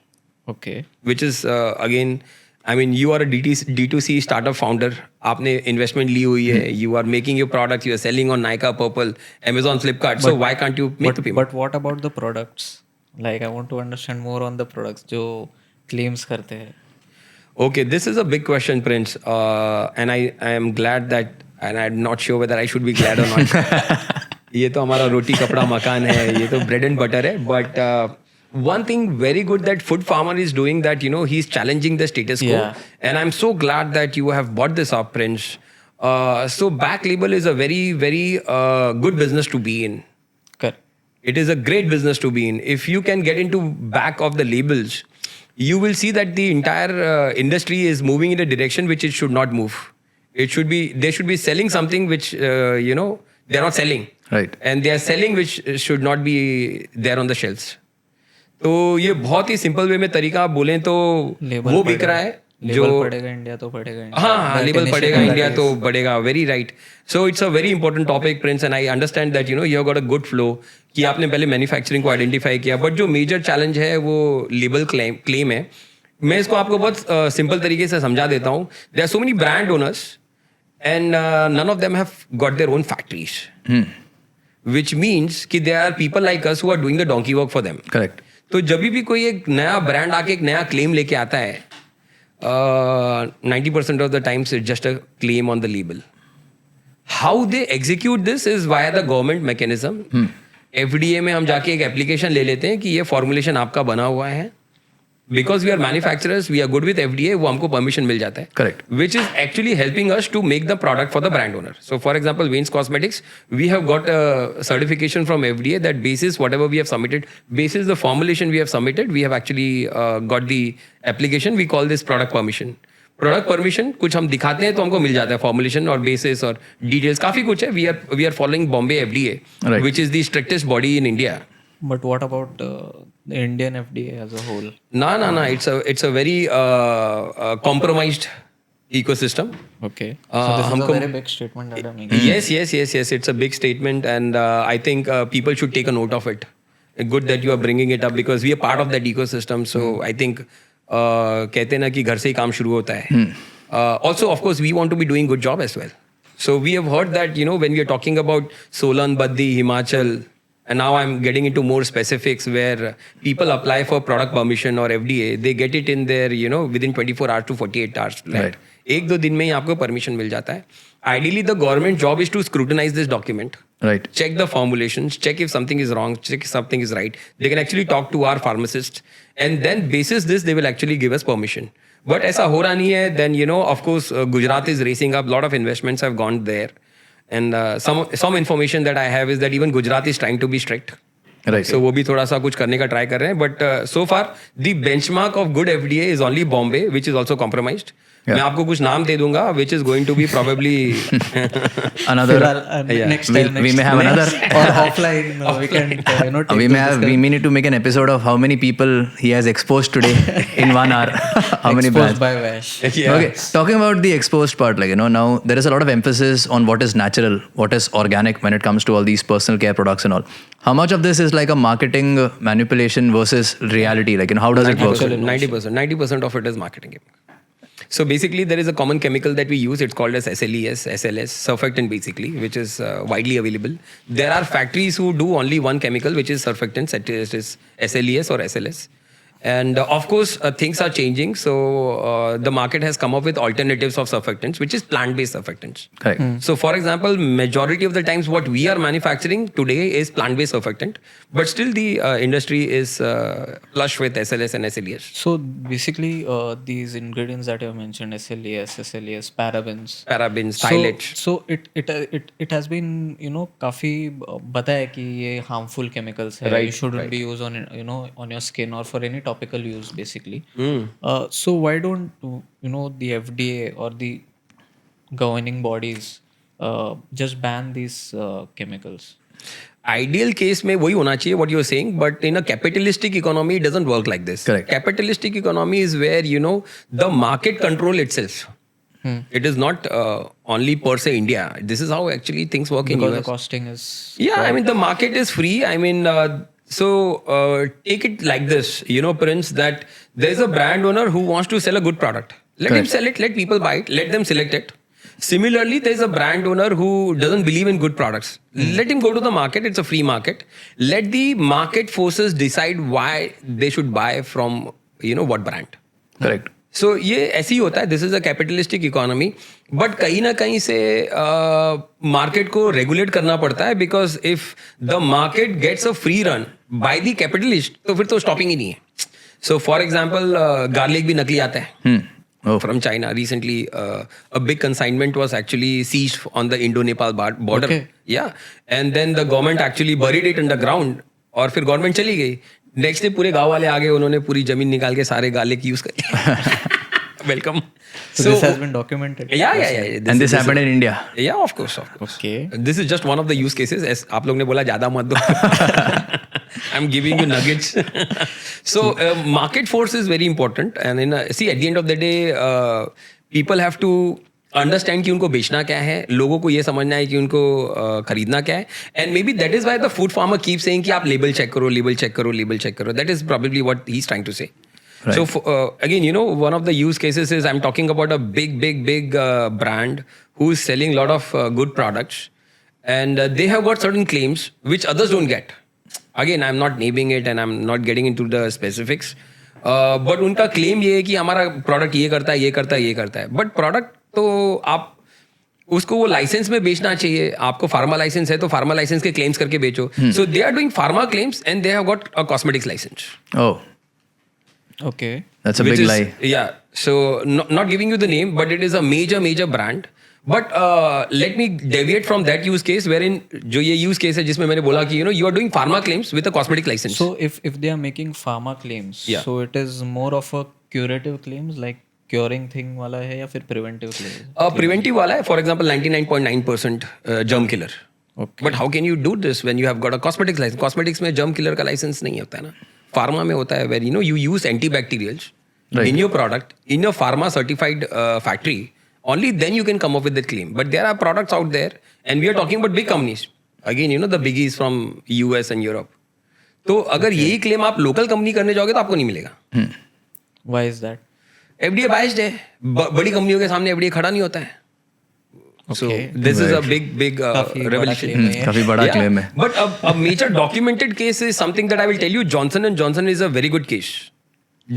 B: Okay.
A: which is again, I mean, you are a D2C startup founder. आपने investment ली हुई है. You are making your products. You are selling on Nykaa, Purple, Amazon, Flipkart. So why can't you make the payment?
B: But what about the products? Like I want to understand more on the products जो claims करते हैं.
A: Okay, this is a big question, Prince. And I am glad that, and I'm not sure whether I should be glad or not. ये तो हमारा रोटी कपड़ा मकान है, ये तो bread and butter है. But one thing very good that Food Farmer is doing, that he's challenging the status quo.
B: Yeah.
A: And I'm so glad that you have bought this up, Prince. So back label is a very, very good business to be in.
B: Correct.
A: It is a great business to be in. If you can get into back of the labels, you will see that the entire industry is moving in a direction which it should not move. They should be selling something which they're not selling.
C: Right.
A: And they are selling which should not be there on the shelves. तो ये बहुत ही simple way में तरीका आप बोलें तो वो बिक रहा है जो
B: लेबल पड़ेगा इंडिया तो पड़ेगा इंडिया.
A: हाँ लेबल पड़ेगा इंडिया तो बढ़ेगा. Very right. So it's a very important topic, Prince, and I understand that you have got a good flow कि आपने पहले मैन्युफैक्चरिंग को आइडेंटिफाई किया. बट जो मेजर चैलेंज है वो लेबल क्लेम है. मैं इसको आपको बहुत सिंपल तरीके से समझा देता हूँ. There are so many brand owners and none of them have got their own factories, which means कि there are people like us who are doing the donkey work for them.
C: Correct.
A: तो जब भी कोई एक नया brand आके एक नया क्लेम लेके आता है, 90% of the times it's just a claim on the label. How they execute this is via the government mechanism. FDA में हम जाके एक एप्लीकेशन ले लेते हैं कि ये फॉर्मुलेशन आपका बना हुआ है. Because we are manufacturers, we are good with FDA, वो हमको permission मिल जाता है.
C: Correct.
A: Which is actually helping us to make the product for the brand owner. So for example, Wayne's Cosmetics, we have got a certification from FDA that basis whatever we have submitted, basis the formulation we have submitted, we have actually got the application. We call this product permission. Product permission कुछ हम दिखाते हैं तो हमको मिल जाता है formulation और basis और details काफी कुछ है. We are following Bombay FDA,
C: Right.
A: which is the strictest body in India.
B: But what about the Indian FDA as a whole?
A: No. It's a very compromised ecosystem.
B: Okay. So this is a
A: हमको-
B: very big statement that I'm making.
A: Yes. It's a big statement, and I think people should take a note of it. Good that you are bringing it up because we are part of that ecosystem. So I think कहते हैं ना कि घर से ही काम शुरू होता है. Also, of course, we want to be doing good job as well. So we have heard that when we are talking about Solan, Baddi, Himachal. And now I'm getting into more specifics where people apply for product permission or FDA. They get it in their, within 24 hours to 48 hours.
C: Right.
A: एक दो दिन में ही आपको permission मिल जाता है. Ideally, the government job is to scrutinize this document.
C: Right.
A: Check the formulations, check if something is wrong, check if something is right. They can actually talk to our pharmacists. And then basis this, they will actually give us permission. But ऐसा हो रहा नहीं है. Then, of course, Gujarat is racing up. A lot of investments have gone there. And some information that I have is that even Gujarat is trying to be strict.
C: Right.
A: So वो भी थोड़ा सा कुछ करने का try कर रहे हैं. But so far, the benchmark of good FDA is only Bombay, which is also compromised. मैं आपको कुछ नाम दे दूंगा, which is going to be probably
C: Another.
B: Next
C: We'll-
B: time.
C: we may have another.
B: or offline. We can take
C: We may
B: this
C: have. We may need to make an episode of how many people he has exposed today in 1 hour. How many brands?
B: exposed by Vash.
A: Yeah.
C: Okay, talking about the exposed part, now there is a lot of emphasis on what is natural, what is organic when it comes to all these personal care products and all. How much of this is like a marketing manipulation versus reality? How does it work?
A: 90% of it is marketing. So basically, there is a common chemical that we use. It's called as SLES, SLS, surfactant basically, which is widely available. There are factories who do only one chemical, which is surfactants, it is SLES or SLS. And of course, things are changing. So the market has come up with alternatives of surfactants, which is plant-based surfactants.
C: Correct.
A: So, for example, majority of the times what we are manufacturing today is plant-based surfactant, but still the industry is flush with SLS and SLES.
B: So basically, these ingredients that you have mentioned, SLES, parabens.
A: Parabens, phthalates.
B: So it has been काफी बताया कि ये harmful chemicals है.
A: Right,
B: You shouldn't be used on on your skin or for any topical use basically. So why don't the FDA or the governing bodies just ban these chemicals?
A: Ideal case में वही होना चाहिए what you're saying, but in a capitalistic economy it doesn't work like this.
C: Correct.
A: Capitalistic economy is where the market control itself. It is not only per se India. This is how actually things work in
B: Because
A: US.
B: the costing is
A: Yeah, I mean the market is free. I mean, so take it like this, Prince, that there's a brand owner who wants to sell a good product. Let him sell it. Let people buy it. Let them select it. Similarly, there's a brand owner who doesn't believe in good products. Let him go to the market. It's a free market. Let the market forces decide why they should buy from what brand.
C: Correct.
A: सो ये ऐसे ही होता है. This is a capitalistic economy, but कहीं ना कहीं से market को regulate करना पड़ता है, because if the market gets a free run by the capitalist तो फिर तो स्टॉपिंग ही नहीं है. सो फॉर एग्जाम्पल गार्लिक भी नकली आता है from China. Recently, a big consignment was actually seized on the Indo-Nepal border.
B: Okay.
A: Yeah, and then the government actually buried it underground. और फिर गवर्नमेंट चली गई. नेक्स्ट डे पूरे गांव वाले आ गए, उन्होंने पूरी जमीन निकाल के सारे गार्लिक यूज कर welcome.
B: So this has been documented.
A: Yeah.
C: And this happened in India.
A: Yeah, of course.
B: Okay.
A: This is just one of the use cases. As आप लोग ने बोला ज्यादा मत दो. I'm giving you nuggets. So market force is very important, and see at the end of the day, people have to understand कि उनको बेचना क्या है, लोगों को ये समझना है कि उनको खरीदना क्या है. And maybe that is why the food farmer keep saying कि आप लेबल चेक करो, लेबल चेक करो, लेबल चेक करो. That is probably what he is trying to say. So again, one of the use cases is I'm talking about a big brand who's selling a lot of good products, and they have got certain claims which others don't get. Again, I'm not naming it and I'm not getting into the specifics, but उनका claim ये है कि हमारा product ये करता है, ये करता है, ये करता है. But product तो आप उसको वो लाइसेंस में बेचना चाहिए. आपको फार्मा लाइसेंस है तो फार्मा लाइसेंस के क्लेम्स करके बेचो. So they are doing pharma claims and they have got a cosmetics licence.
C: Oh,
B: Okay.
C: that's a big lie.
A: Yeah. So not giving you the name, but it is a major brand. But let me deviate from that use case wherein जो ये use case है जिसमें मैंने बोला कि you are doing pharma claims with a cosmetic license.
B: So if they are making pharma claims,
A: Yeah.
B: so it is more of a curative claims, like curing thing वाला है या फिर preventive claims?
A: Preventive वाला है, for example 99.9% germ killer.
B: Okay.
A: But how can you do this when you have got a cosmetics license? Cosmetics में germ killer का license नहीं होता है ना. Pharma में होता है where you use antibacterials in your product in your pharma certified factory. Only then you can come up with that claim. But there are products out there, and we are talking about big companies. Again, the biggies from US and Europe. तो अगर यही claim आप local company करने जाओगे तो आपको नहीं मिलेगा.
B: Why is that?
A: FDA biased है. बड़ी कंपनियों के सामने FDA खड़ा नहीं होता है. So this is a big revelation.
C: काफी बड़ा claim है.
A: But a major documented case is something that I will tell you. Johnson & Johnson is a very good case.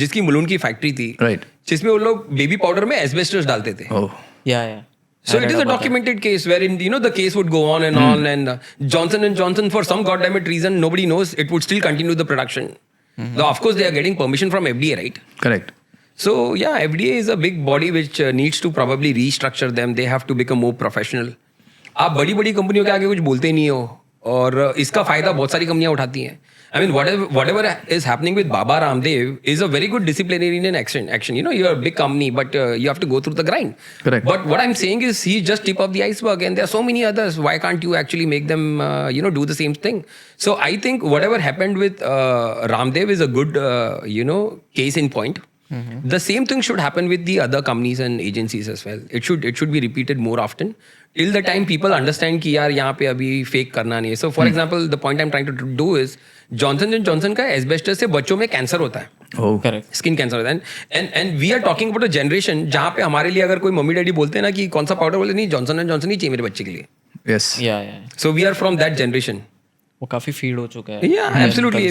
A: जिसकी मुलुंड की फैक्ट्री थी.
C: Right.
A: जिसमें वो लोग बेबी पाउडर में एस्बेस्टस डालते थे.
C: Oh.
B: Yeah.
A: So it is a documented case wherein the case would go on and on, and Johnson & Johnson, for some goddammit reason nobody knows, it would still continue the production. Though of course they are getting permission from FDA, right?
C: Correct.
A: So yeah, FDA is a big body which needs to probably restructure them. They have to become more professional. आप बड़ी कंपनियों के आगे कुछ बोलते ही नहीं हो, और इसका फायदा बहुत सारी कंपनियां उठाती हैं. I mean, whatever is happening with Baba Ramdev is a very good disciplinary action. You're a big company, but you have to go through the grind.
C: Correct.
A: But what I'm saying is he's just tip of the iceberg, and there are so many others. Why can't you actually make them, do the same thing? So I think whatever happened with Ramdev is a good, case in point. Mm-hmm. The same thing should happen with the other companies and agencies as well. It should be repeated more often till the time people understand कि यार यहाँ पे अभी fake करना नहीं है. So for example, the point I'm trying to do is Johnson & Johnson का asbestos से बच्चों में कैंसर होता है.
C: Oh.
B: Correct.
A: स्किन कैंसर होता है. And we are talking about a generation जहाँ पे हमारे लिए अगर कोई मम्मी डैडी बोलते हैं ना कि कौन सा पाउडर, बोले नहीं जॉनसन एंड जॉनसन ही चाहिए मेरे बच्चे के लिए.
C: Yes.
B: Yeah.
A: So we are from that generation.
B: वो काफी फीड हो चुका है.
A: Yeah, absolutely.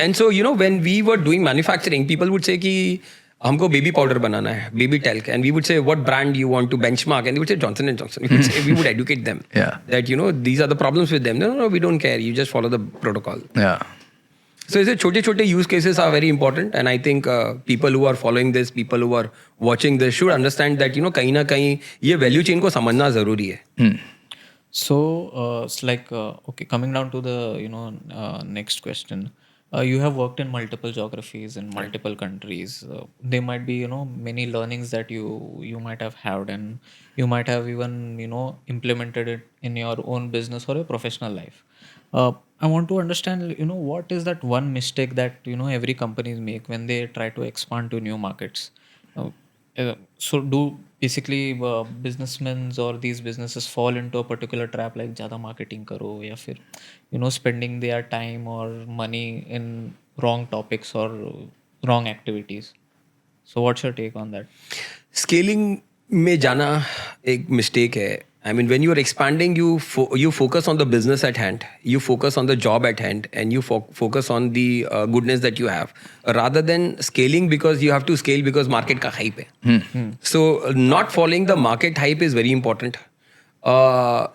A: And so, when we were doing manufacturing, people would say कि हमको baby powder बनाना है, baby talc, and we would say what brand you want to benchmark, and they would say Johnson and Johnson. We would educate them that these are the problems with them. No, we don't care. You just follow the protocol.
C: Yeah.
A: So ऐसे छोटे use cases are very important, and I think people who are following this, people who are watching this should understand that कहीं ना कहीं ये value chain को समझना जरूरी है.
B: So it's like okay, coming down to the next question. You have worked in multiple geographies in multiple countries. There might be many learnings that you might have had, and you might have even implemented it in your own business or your professional life. I want to understand what is that one mistake that every companies make when they try to expand to new markets. So do basically businessmen or these businesses fall into a particular trap like ज़्यादा marketing करो या फिर spending their time or money in wrong topics or wrong activities. So what's your take on that?
A: Scaling में जाना एक mistake है. I mean, when you are expanding, you focus on the business at hand, you focus on the job at hand, and you focus on the goodness that you have, rather than scaling because you have to scale because market का hype है. So not following the market hype is very important.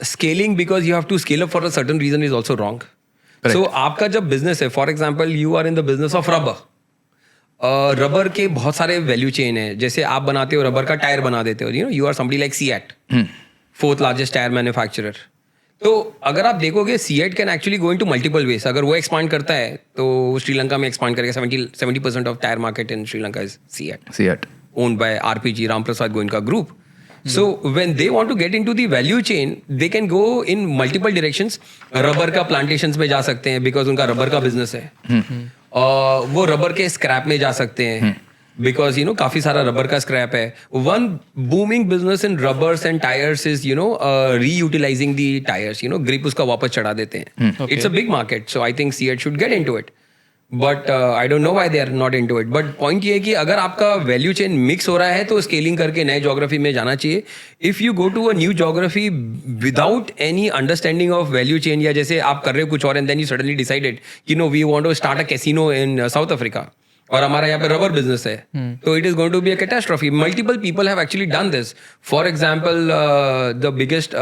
A: Scaling because you have to scale up for a certain reason is also wrong.
C: Correct.
A: So आपका जब business है, for example, you are in the business of rubber. Rubber के बहुत सारे value chain है. जैसे आप बनाते हो रबर का टायर बना देते हो, you are somebody like CEAT. Fourth largest tyre manufacturer. तो अगर आप देखोगे CEAT can actually go into multiple ways. अगर वो एक्सपांड करता है तो श्रीलंका में एक्सपांड करेगा. 70% of tyre market in Sri Lanka is CEAT owned by RPG Ram Prasad Goenka group. So when they want to get into the value chain, they can go in multiple directions. Rubber का plantations में जा सकते हैं बिकॉज उनका रबर का business है. वो rubber के स्क्रैप में जा सकते हैं because काफी सारा रबर का स्क्रैप है. One booming business in rubbers and tires is reutilizing the tires. Grip उसका वापस चढ़ा देते हैं. It's a big market, so I think CEAT should get into it. But I don't know why they are not into it. But point ये है कि अगर आपका वैल्यू चेन मिक्स हो रहा है तो स्केलिंग करके नए जोग्राफी में जाना चाहिए. If you go to a new geography without any understanding of value chain, या जैसे आप कर रहे हो कुछ और and then you suddenly decided कि no we want to start a casino in South Africa और हमारा यहाँ पे रबर बिजनेस है, तो it is going to be a catastrophe. Multiple people have actually done this. For example the biggest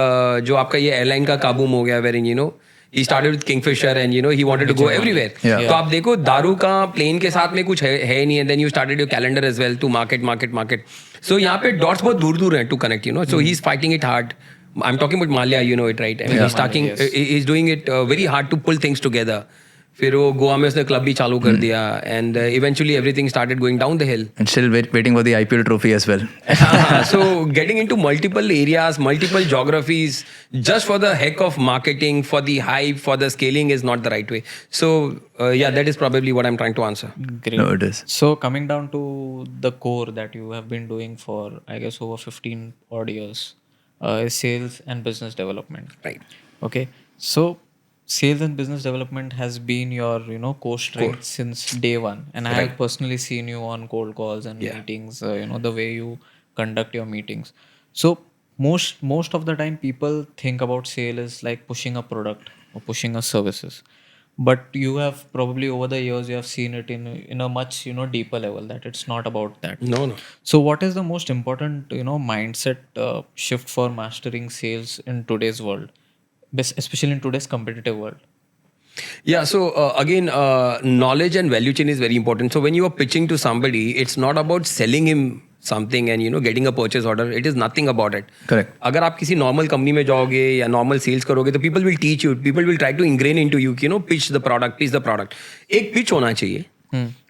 A: जो आपका ये एयरलाइन का काबूम हो गया, varying he started with Kingfisher and he wanted to go everywhere. तो आप देखो दारू का प्लेन के साथ में कुछ है नहीं, and then you started your calendar as well to market. So यहाँ पे dots बहुत दूर हैं to connect, so he's fighting it hard. I'm talking about Malia, you know it, right? I mean, he's doing it very hard to pull things together. फिर वो गोवा में उसने club भी चालू कर दिया, and eventually everything started going down the hill.
C: And still waiting for the IPL trophy as well.
A: So getting into multiple areas, multiple geographies, just for the heck of marketing, for the hype, for the scaling is not the right way. So that is probably what I'm trying to answer.
B: Great.
C: No, it is.
B: So coming down to the core that you have been doing for, I guess, over 15 odd years, is sales and business development.
A: Right.
B: Okay. So sales and business development has been your core strength since day one, and I have personally seen you on cold calls and meetings, the way you conduct your meetings. So most of the time people think about sale as like pushing a product or pushing a services, but you have probably over the years you have seen it in a much deeper level, that it's not about that.
A: No.
B: So what is the most important mindset shift for mastering sales in today's world, especially in today's competitive world?
A: Yeah, so again, knowledge and value chain is very important. So when you are pitching to somebody, it's not about selling him something and getting a purchase order. It is nothing about it.
C: Correct.
A: अगर आप किसी normal company में जाओगे या normal sales करोगे तो people will teach you, people will try to ingrain into you pitch the product. एक pitch होना चाहिए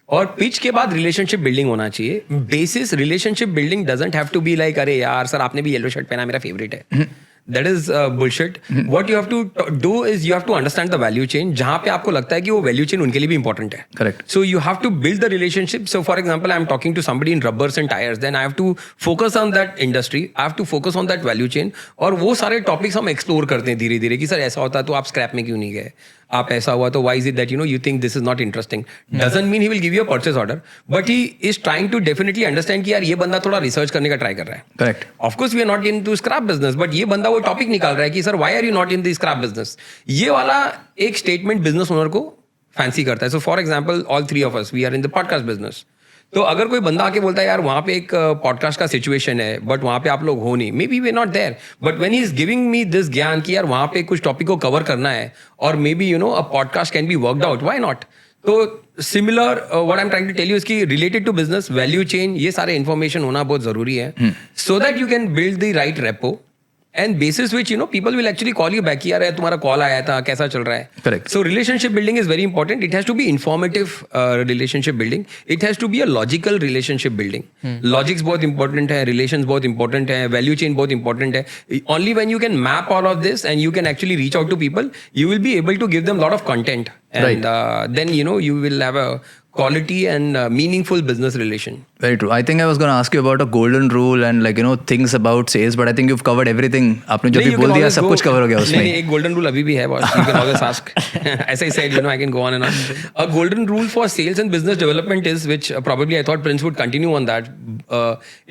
A: और पिच के बाद रिलेशनशिप बिल्डिंग होना चाहिए. Basis relationship building doesn't have to be like अरे यार सर आपने भी येलो शर्ट पहना, मेरा फेवरेट है. That is bullshit. What you have to do is you have to understand the value chain. जहाँ पे आपको लगता है कि वो value chain उनके लिए भी important है.
C: Correct.
A: So you have to build the relationship. So for example, I'm talking to somebody in rubbers and tires. Then I have to focus on that industry. I have to focus on that value chain. और वो सारे topics हम explore करते हैं धीरे धीरे कि sir ऐसा होता है तो आप scrap में क्यों नहीं गए? आप ऐसा हुआ तो why is it that you think this is not interesting? Doesn't mean he will give you a purchase order, but he is trying to definitely understand कि यार ये बंदा थोड़ा रिसर्च करने का ट्राई कर रहा है.
C: Correct.
A: Of course we are not into scrap business, but ये बंदा वो टॉपिक निकाल रहा है कि sir why are you not in the scrap business? ये वाला एक स्टेटमेंट बिजनेस ओनर को फैंसी करता है. So for example all three of us we are in the podcast business. तो अगर कोई बंदा आके बोलता है यार वहाँ पे एक पॉडकास्ट का सिचुएशन है बट वहाँ पे आप लोग हो नहीं, maybe we not there, but when he is giving me this ज्ञान कि यार वहाँ पे कुछ टॉपिक को कवर करना है और maybe a podcast can be worked out, why not? तो similar what I am trying to tell you इसकी related to business value chain ये सारे इन्फॉर्मेशन होना बहुत जरूरी है so that you can build the right rapport and basis which people will actually call you back यार तुम्हारा call आया था कैसा चल रहा है.
C: Correct.
A: So relationship building is very important. It has to be informative relationship building. It has to be a logical relationship building. Logics बहुत important है, relations बहुत important है, value chain बहुत important है. Only when you can map all of this and you can actually reach out to people, you will be able to give them a lot of content. And then you will have a quality and meaningful business relation.
C: Very true. I think I was going to ask you about a golden rule and things about sales, but I think you've covered everything. आपने जो भी बोल दिया सब कुछ cover हो गया उसमें.
A: नहीं, एक golden rule अभी भी है boss. You can always ask. As I said, I can go on and on. A golden rule for sales and business development is, which probably I thought Prince would continue on that,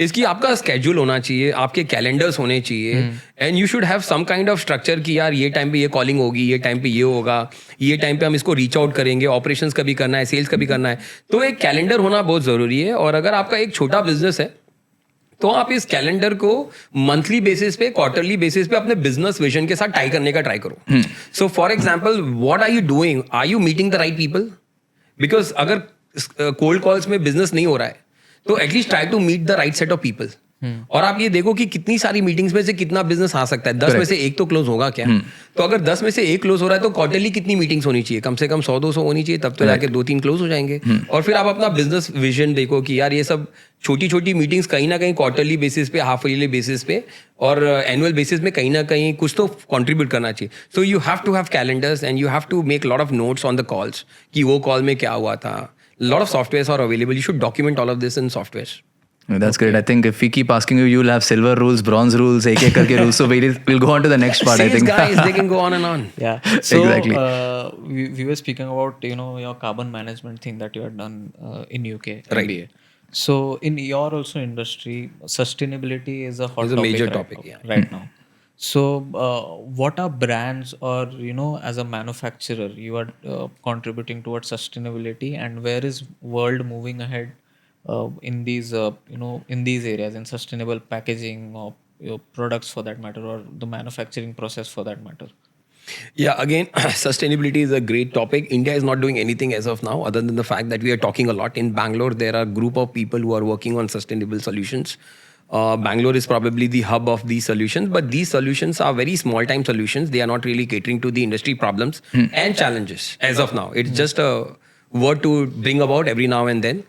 A: is कि आपका schedule होना चाहिए, आपके calendars होने चाहिए, and you should have some kind of structure कि यार ये time पे ये calling होगी, ये time पे ये होगा, ये time पे हम इसको reach out करेंगे, operations कभी करना है, sales कभी करना है. तो एक कैलेंडर होना बहुत जरूरी है. और अगर आपका एक छोटा बिजनेस है तो आप इस कैलेंडर को मंथली बेसिस पे, क्वार्टरली बेसिस पे अपने बिजनेस विजन के साथ टाई करने का ट्राई करो. So for example what are you doing, are you meeting the right people? Because अगर कोल्ड कॉल्स में बिजनेस नहीं हो रहा है तो at least try to meet the right set of people. और आप ये देखो कि कितनी सारी मीटिंग्स में से कितना बिजनेस आ सकता है. 10 में से एक तो क्लोज होगा क्या? तो अगर 10 में से एक क्लोज हो रहा है तो क्वार्टरली कितनी मीटिंग्स होनी चाहिए? कम से कम 100-200 होनी चाहिए, तब तो जाके 2-3 क्लोज हो जाएंगे. और फिर आप अपना बिजनेस विजन देखो कि यार ये सब छोटी छोटी मीटिंग्स कहीं ना कहीं क्वार्टरली बेसिस पे, हाफ ईयरली बेसिस पे और एनुअल बेसिस में कहीं ना कहीं कुछ तो कंट्रीब्यूट करना चाहिए. So you have to have calendars and you have to make lot of notes on the calls कि वो कॉल में क्या हुआ था. Lot of softwares are available. You should document all of this in softwares.
C: That's great. I think if we keep asking you, you'll have silver rules, bronze rules, ek karke rules. So we'll go on to the next part.
A: Sales
C: I think.
A: guys, they can go on and on.
B: Yeah. So,
C: Exactly.
B: We were speaking about your carbon management thing that you had done in UK
A: Right.
B: MBA. So in your also industry, sustainability is a hot
A: It's a
B: topic,
A: major
B: right
A: topic,
B: now,
A: yeah.
B: right now. So what are brands or as a manufacturer you are contributing towards sustainability, and where is world moving ahead in these in these areas, in sustainable packaging or products for that matter, or the manufacturing process for that matter?
A: Yeah, again, sustainability is a great topic. India is not doing anything as of now, other than the fact that we are talking a lot. In Bangalore, there are a group of people who are working on sustainable solutions. Bangalore is probably the hub of these solutions, but these solutions are very small-time solutions. They are not really catering to the industry problems and challenges as of now. It's just a word to bring about every now and then.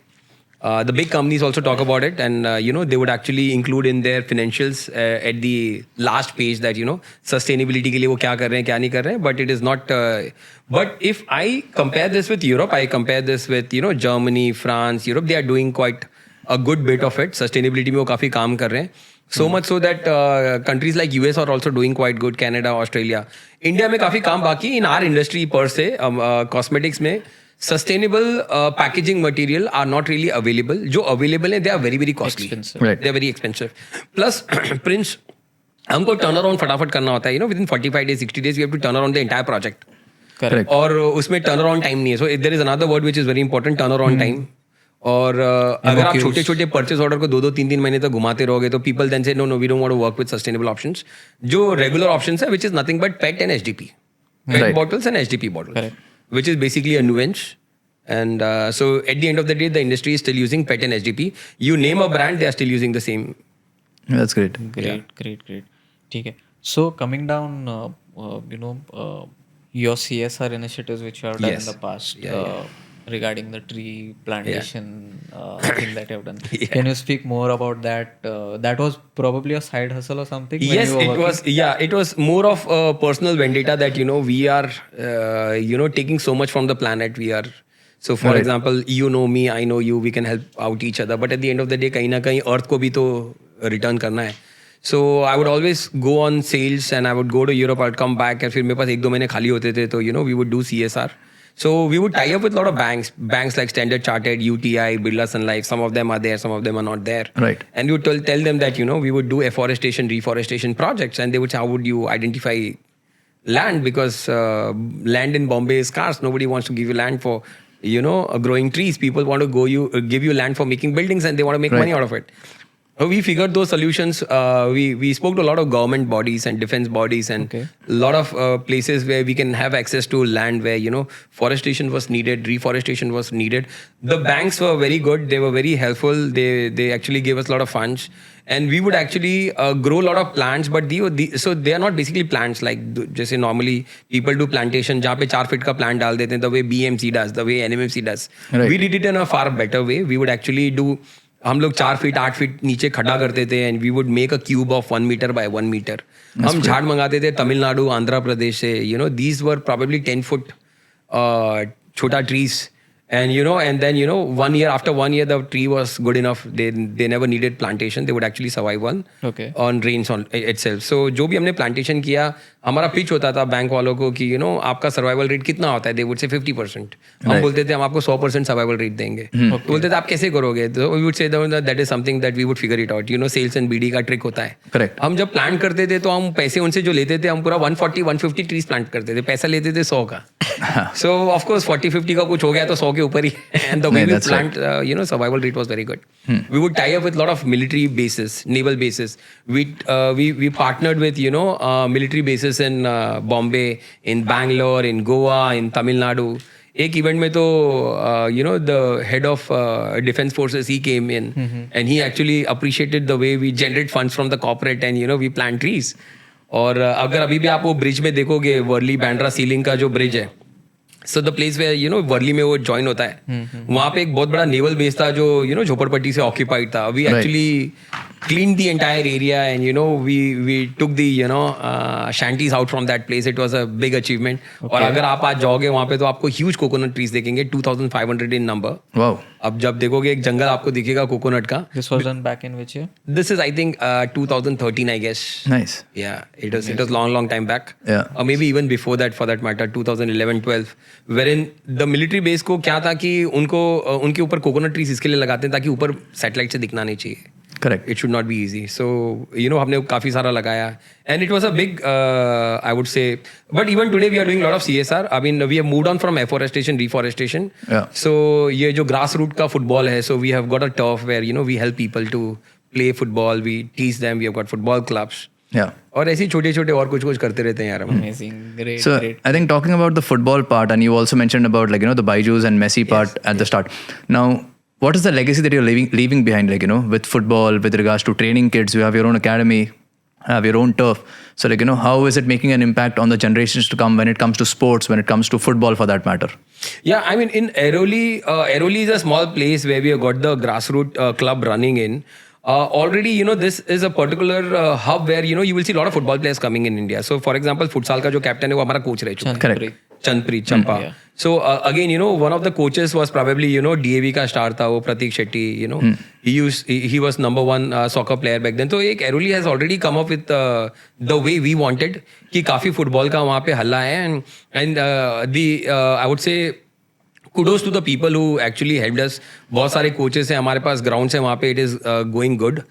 A: The big companies also talk about it, and they would actually include in their financials at the last page that sustainability के लिए वो क्या कर रहे हैं क्या नहीं कर रहे हैं. But it is not. But if I compare this with Europe, I compare this with Germany, France, Europe. They are doing quite a good bit of it. Sustainability में वो काफी काम कर रहे हैं. So much so that countries like US are also doing quite good. Canada, Australia, India में काफी काम बाकी. In our industry per se, cosmetics में sustainable packaging material are not really available. जो available है, they are very very costly.
B: Expensive.
C: Right.
A: They are very expensive. Plus, Prince, हमको turn around फटाफट करना होता है. Within 45 days, 60 days, we have to turn around the entire project.
B: Correct.
A: और उसमें turn around time नहीं है. So there is another word which is very important, turn around time. और अगर आप छोटे छोटे परचेज ऑर्डर को 2-2, 3-3 महीने तक घुमाते रहोगे तो people then say no we don't want to work with sustainable options. जो रेगुलर ऑप्शंस है which is nothing but PET and HDP, PET bottles and HDP bottles, which is basically a nuisance. And so at the end of the day, the industry is still using PET and HDP. You name a brand, they are still using the same.
C: That's great.
B: Great. ठीक है. So coming down, your CSR initiatives which you have done in the past, regarding the tree plantation thing that you have done. Can you speak more about that? That was probably a side hustle or something?
A: Yes, it was. Yeah, it was more of a personal vendetta that we are taking so much from the planet. We are. So for example, you know me, I know you, we can help out each other. But at the end of the day, कहीं ना कहीं अर्थ को भी तो return करना है. So I would always go on sales and I would go to Europe. I'd come back and फिर मेरे पास 1-2 महीने खाली होते थे तो we would do CSR. So we would tie up with a lot of banks like Standard Chartered, UTI, Birla Sun Life. Some of them are there, some of them are not there.
C: Right.
A: And we would tell them that we would do afforestation, reforestation projects, and they would say, how would you identify land? Because land in Bombay is scarce. Nobody wants to give you land for growing trees. People want to give you land for making buildings, and they want to make money out of it. So we figured those solutions. We spoke to a lot of government bodies and defense bodies and a lot of places where we can have access to land where forestation was needed, reforestation was needed. The banks were very good. They were very helpful. They actually gave us a lot of funds, and we would actually grow a lot of plants. But so they are not basically plants like just normally people do plantation जहाँ पे 4 feet का plant डाल देते हैं, the way BMC does, the way NMFC does.
C: Right.
A: We did it in a far better way. We would actually do. हम लोग 4 feet 8 feet नीचे खड्डा करते थे and we would make a cube of 1 metre by 1 metre. हम झाड़ मंगाते थे तमिलनाडु, आंध्र प्रदेश से. These were probably 10 foot छोटा trees. And and then 1 year after 1 year the tree was good enough. They never needed plantation. They would actually survive on rains on itself. So जो भी हमने plantation किया, हमारा pitch होता था bank वालों को कि आपका survival rate कितना होता है. They would say 50%. हम बोलते थे हम आपको 100% survival rate देंगे. तो बोलते थे आप कैसे करोगे? तो we would say that is something that we would figure it out. Sales and BD का trick होता है.
C: Correct.
A: हम जब plant करते थे तो हम पैसे उनसे जो लेते थे हम पूरा 140-150 trees plant करते थे. पैसा लेते थे 100 का. So of course 40-50 का कुछ हो गया तो 100 के ऊपर ही. And the way we plant, survival rate was very good. We would tie up with a lot of military bases, naval bases. We partnered with military bases in Bombay, in Bangalore, in Goa, in Tamil Nadu. एक event में तो the head of defense forces he came in and he actually appreciated the way we generate funds from the corporate and we plant trees. और अगर अभी भी आप वो bridge में देखोगे वर्ली बैंड्रा सीलिंग का जो ब्रिज है, so the place where Worli में वो ज्वाइन होता है, वहाँ पे एक बहुत बड़ा नेवल बेस था जो झोपड़पट्टी से ऑक्यूपाइड था. We actually cleaned the entire area and we took the shanties out from that place. It was a big achievement. और अगर आप आज जाओगे वहाँ पे तो आपको huge coconut trees देखेंगे, 2,500 in number.
C: Wow.
A: अब जब देखोगे एक जंगल आपको दिखेगा कोकोनट का.
B: This was done back in which year?
A: This is I think 2013 I guess.
C: Nice.
A: Yeah, it was long time back.
C: Yeah.
A: Or maybe even before that for that matter, 2011-12, wherein the military base को क्या था कि उनके ऊपर coconut trees इसके लिए लगाते हैं ताकि ऊपर सैटेलाइट से दिखना नहीं चाहिए.
C: Correct.
A: It should not be easy. So हमने काफी सारा लगाया and it was a big I would say, but even today we are doing a lot of CSR. I mean we have moved on from afforestation, reforestation.
C: Yeah.
A: So ये जो grassroots का football है, so we have got a turf where we help people to play football. We teach them. We have got football clubs.
C: Yeah.
A: और ऐसे छोटे-छोटे और कुछ करते रहते हैं यार हम.
B: Amazing, great,
C: So
B: great.
C: I think talking about the football part, and you also mentioned about the Byju's and Messi part at the start. Now, what is the legacy that you're leaving behind? With football, with regards to training kids, you have your own academy, have your own turf. So how is it making an impact on the generations to come when it comes to sports, when it comes to football for that matter?
A: Yeah, I mean in Airoli is a small place where we have got the grassroots club running in. Already, this is a particular hub where, you will see a lot of football players coming in India. So, for example, futsal का जो captain है वो हमारा coach रह चुका है.
C: Correct.
A: Chanpreet Champa.
B: Yeah.
A: So, again, one of the coaches was probably, DAV का star था वो Pratik Shetty, he was number 1 soccer player back then. So, एक Airoli has already come up with the way we wanted कि काफी football का वहाँ पे हल्ला है and I would say kudos to the people who actually helped us. बहुत सारे coaches हैं हमारे पास, grounds हैं वहाँ पे, it is going good.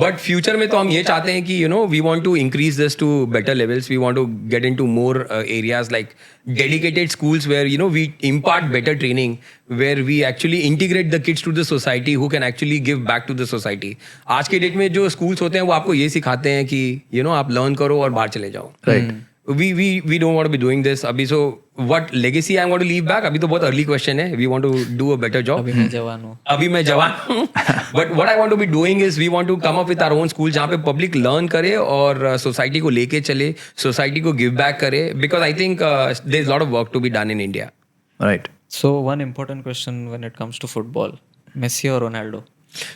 A: But future में तो हम ये चाहते हैं कि we want to increase this to better levels. We want to get into more areas like dedicated schools where we impart better training, where we actually integrate the kids to the society who can actually give back to the society. आज के date में जो schools होते हैं वो आपको ये सिखाते हैं कि आप learn करो और बाहर चले जाओ.
C: Right.
A: We don't want to be doing this अभी. So what legacy I'm going to leave back, अभी तो बहुत early question है. We want to do a better job.
B: अभी मैं जवान हूँ.
A: अभी मैं जवान हूँ. But what I want to be doing is we want to come up with our own school जहाँ पे public learn करे और society को लेके चले, society को give back करे, because I think there's a lot of work to be done in India.
C: Right.
B: So one important question when it comes to football: Messi or Ronaldo?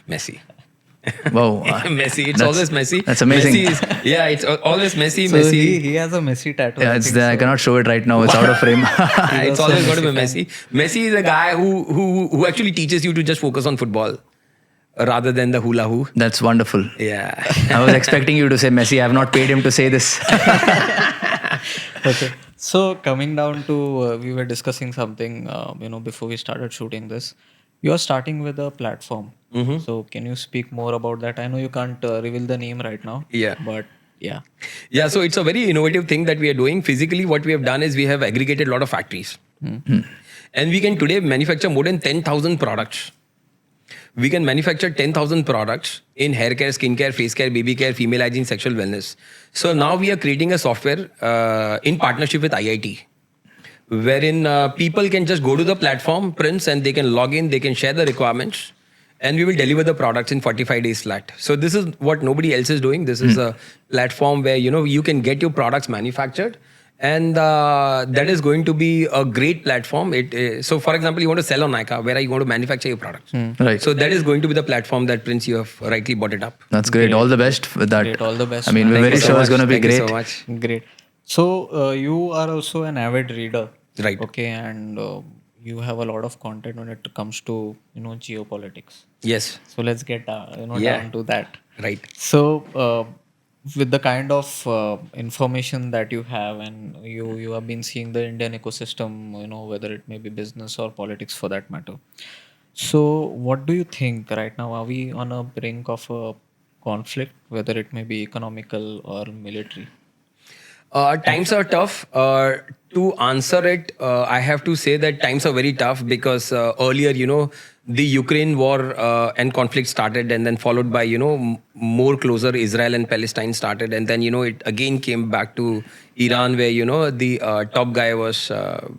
A: Messi.
C: Wow.
A: Messi. It's always Messi.
C: That's amazing.
A: Messi it's always Messi.
B: So
A: Messi.
B: he has a Messi tattoo.
C: Yeah, it's there. I cannot show it right now. It's out of frame.
A: It's always going to be Messi. Messi is a guy who actually teaches you to just focus on football. rather than the hula hoop.
C: That's wonderful.
A: Yeah.
C: I was expecting you to say Messi. I have not paid him to say this.
B: Okay. So coming down to, we were discussing something, before we started shooting this. You are starting with a platform. So can you speak more about that? I know you can't reveal the name right now.
A: Yeah.
B: But yeah.
A: Yeah, so it's a very innovative thing that we are doing. Physically, what we have done is we have aggregated a lot of factories. And we can today manufacture more than 10,000 products. We can manufacture 10,000 products in hair care, skin care, face care, baby care, female hygiene, sexual wellness. So now we are creating a software in partnership with IIT, wherein people can just go to the platform, Prince, and they can log in, they can share the requirements, and we will deliver the products in 45 days flat. So this is what nobody else is doing. This is a platform where you can get your products manufactured, and that is going to be a great platform. So for example, you want to sell on Nykaa, where are you going to manufacture your products?
C: Right.
A: So that is going to be the platform that, Prince, you have rightly brought it up.
C: That's great. All the best with that.
B: Great. All the best.
C: I mean, we're
A: Thank you
C: very
A: so
C: sure it's
A: much.
C: going to be
A: Thank you
C: great.
A: so much.
B: Great. So you are also an avid reader.
A: Right.
B: Okay. And you have a lot of content when it comes to, geopolitics.
A: Yes.
B: So let's get
A: Yeah.
B: down to that.
A: Right.
B: So with the kind of information that you have, and you have been seeing the Indian ecosystem, whether it may be business or politics for that matter. So what do you think right now? Are we on a brink of a conflict, whether it may be economical or military?
A: Times are tough. To answer it, I have to say that times are very tough because earlier, the Ukraine war and conflict started, and then followed by, more closer Israel and Palestine started. And then, it again came back to Iran, where, the top guy was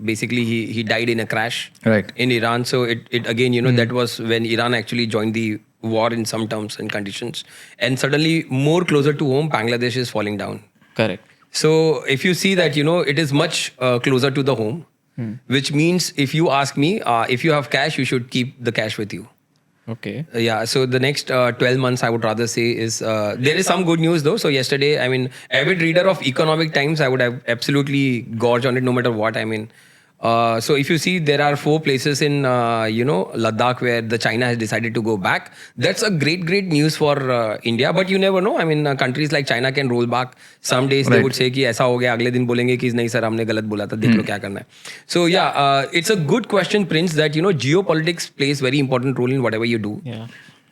A: basically he died in a crash
C: Right.
A: in Iran. So it again, that was when Iran actually joined the war in some terms and conditions. And suddenly, more closer to home, Bangladesh is falling down.
B: Correct.
A: So if you see that, it is much closer to the home, which means if you ask me, if you have cash, you should keep the cash with you.
B: Okay.
A: Yeah. So the next 12 months, I would rather say is there is some good news though. So yesterday, avid reader of Economic Times, I would have absolutely gorged on it no matter what. So if you see, there are 4 places in Ladakh where the China has decided to go back. That's a great news for India. But you never know. Countries like China can roll back. Some days they would say कि ऐसा हो गया, अगले दिन बोलेंगे कि नहीं sir हमने गलत बोला था, देख लो क्या करना है. So yeah, it's a good question, Prince, that geopolitics plays very important role in whatever you do.
B: Yeah.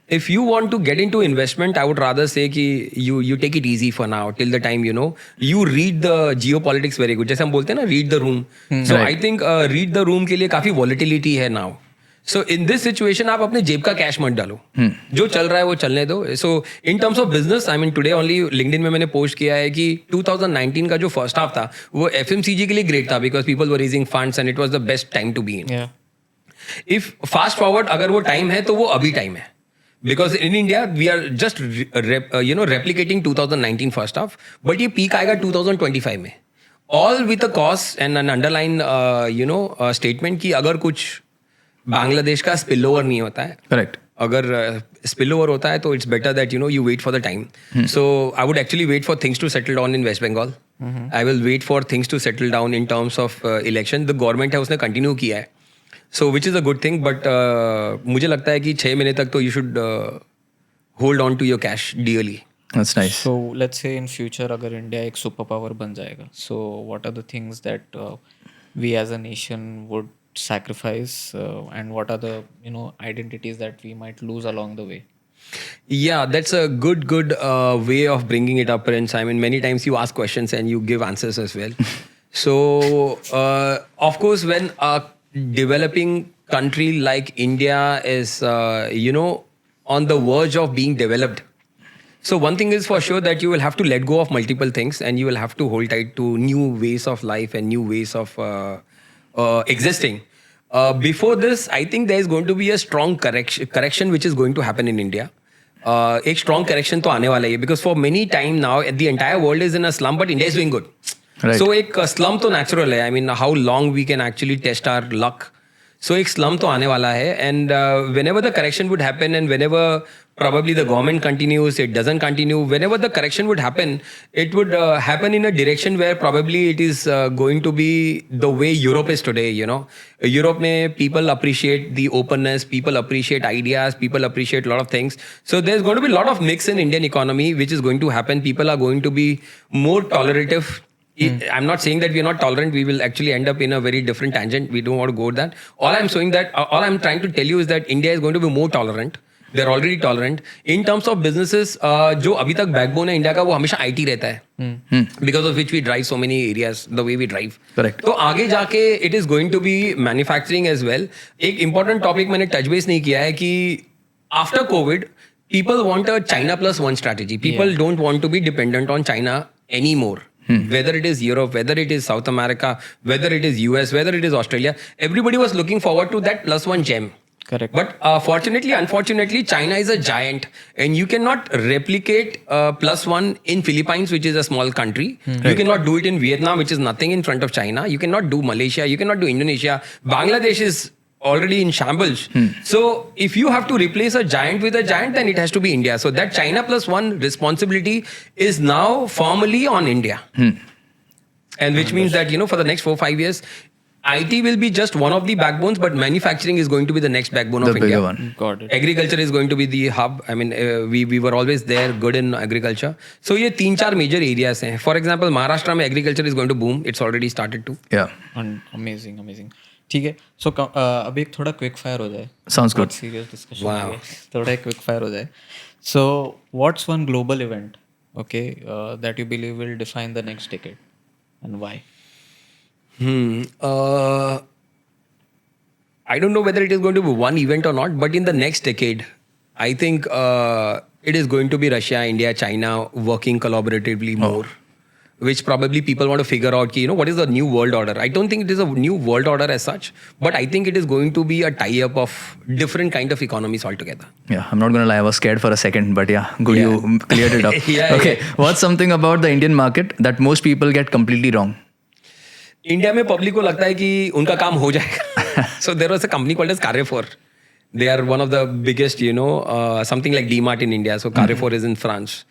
A: If you want to get into investment, I would rather say कि you take it easy for now till the time you read the geopolitics very good. जैसे हम बोलते हैं ना, read the room. So
C: Right.
A: I think read the room के लिए काफी volatility है now. So in this situation आप अपने जेब का कैश मत डालो. जो चल रहा है वो चलने दो. So in terms of business, today only LinkedIn में मैंने पोस्ट किया है कि 2019 का जो फर्स्ट हाफ था वो FMCG के लिए ग्रेट था because people were raising funds and it was the best time to be in.
B: Yeah.
A: If fast forward अगर वो टाइम है तो वो अभी टाइम है. Because in India, we are just replicating 2019 first half, but ये peak आएगा 2025 में. All with a cause and an underline, statement कि अगर कुछ बांग्लादेश का spillover नहीं होता है.
C: Correct.
A: अगर spillover होता है तो it's better that you wait for the time. So I would actually wait for things to settle down in West Bengal. I will wait for things to settle down in terms of election. The government है उसने continue किया है. So which is a good thing, but मुझे लगता है कि 6 महीने तक तो you should hold on to your cash dearly.
C: That's nice.
B: So let's say in future अगर इंडिया एक सुपर पावर बन जाएगा, so what are the things that we as a nation would sacrifice and what are the identities that we might lose along the way?
A: Yeah, that's a good way of bringing it up, Prince. Many times you ask questions and you give answers as well. So of course, when a developing country like India is on the verge of being developed, so one thing is for sure that you will have to let go of multiple things and you will have to hold tight to new ways of life and new ways of existing. Before this, I think there is going to be a strong correction which is going to happen in India. एक strong correction तो आने वाला है because for many time now the entire world is in a slump but India is doing good.
C: Right.
A: So एक slump तो natural है. How long we can actually test our luck. So एक slump तो आने वाला है and whenever the correction would happen and whenever probably the government continues, it doesn't continue. Whenever the correction would happen, it would happen in a direction where probably it is going to be the way Europe is today. Europe mein people appreciate the openness, people appreciate ideas, people appreciate a lot of things. So there's going to be a lot of mix in Indian economy, which is going to happen. People are going to be more tolerative. I'm not saying that we're not tolerant. We will actually end up in a very different tangent. We don't want to go that. All I'm trying to tell you is that India is going to be more tolerant. They're already tolerant. In terms of businesses, जो अभी तक backbone है India का वो हमेशा IT रहता है. Because of which we drive so many areas the way we drive.
C: Correct.
A: तो आगे जाके it is going to be manufacturing as well. एक important topic मैंने touch base नहीं किया है कि after COVID, people want a China plus one strategy. People don't want to be dependent on China anymore. Whether it is Europe, whether it is South America, whether it is US, whether it is Australia, everybody was looking forward to that plus one gem.
B: Correct.
A: But unfortunately, China is a giant, and you cannot replicate plus one in Philippines, which is a small country. You cannot do it in Vietnam, which is nothing in front of China. You cannot do Malaysia. You cannot do Indonesia. Bangladesh is already in shambles. So if you have to replace a giant with a giant, then it has to be India. So that China plus one responsibility is now formally on India. And which means that, for the next 4-5 years, IT will be just one of the backbones, but manufacturing is going to be the next backbone of
C: The
A: India.
C: bigger one.
B: Got it.
A: Agriculture is going to be the hub. I mean, we were always there, good in agriculture. So ये 3-4 major areas हैं. For example, Maharashtra में agriculture is going to boom. It's already started to.
C: Yeah.
B: Amazing. ठीक है. So अभी एक थोड़ा quick fire हो जाए.
C: Sounds good.
B: Serious discussion.
A: Wow.
B: थोड़ा एक quick fire हो जाए. So what's one global event, okay, that you believe will define the next decade, and why?
A: I don't know whether it is going to be one event or not, but in the next decade, I think it is going to be Russia, India, China working collaboratively more, which probably people want to figure out, what is the new world order? I don't think it is a new world order as such, but I think it is going to be a tie-up of different kind of economies altogether.
C: Yeah, I'm not going to lie. I was scared for a second, but yeah, good you cleared it up. Okay,
A: Yeah.
C: what's something about the Indian market that most people get completely wrong?
A: India में public को लगता है कि उनका काम हो जाएगा. So there was a company called as Carrefour. They are one of the biggest, something like DMart in India. So Carrefour is in France.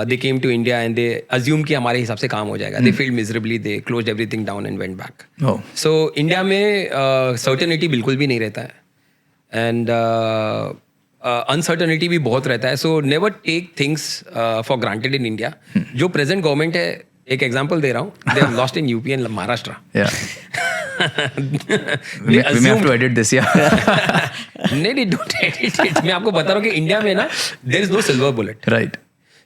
A: They came to India and they assumed कि हमारे हिसाब से काम हो जाएगा. They failed miserably. They closed everything down and went back.
C: Oh.
A: So India में certainty बिल्कुल भी नहीं रहता है. And uncertainty भी बहुत रहता है. So never take things for granted in India. जो present government है, एक एग्जांपल दे रहा हूँ. They have lost in UP and Maharashtra.
C: Yeah. we may have to edit this, yeah.
A: नहीं don't edit it. मैं आपको बता रहा हूँ कि इंडिया में ना there is no silver bullet.
C: Right.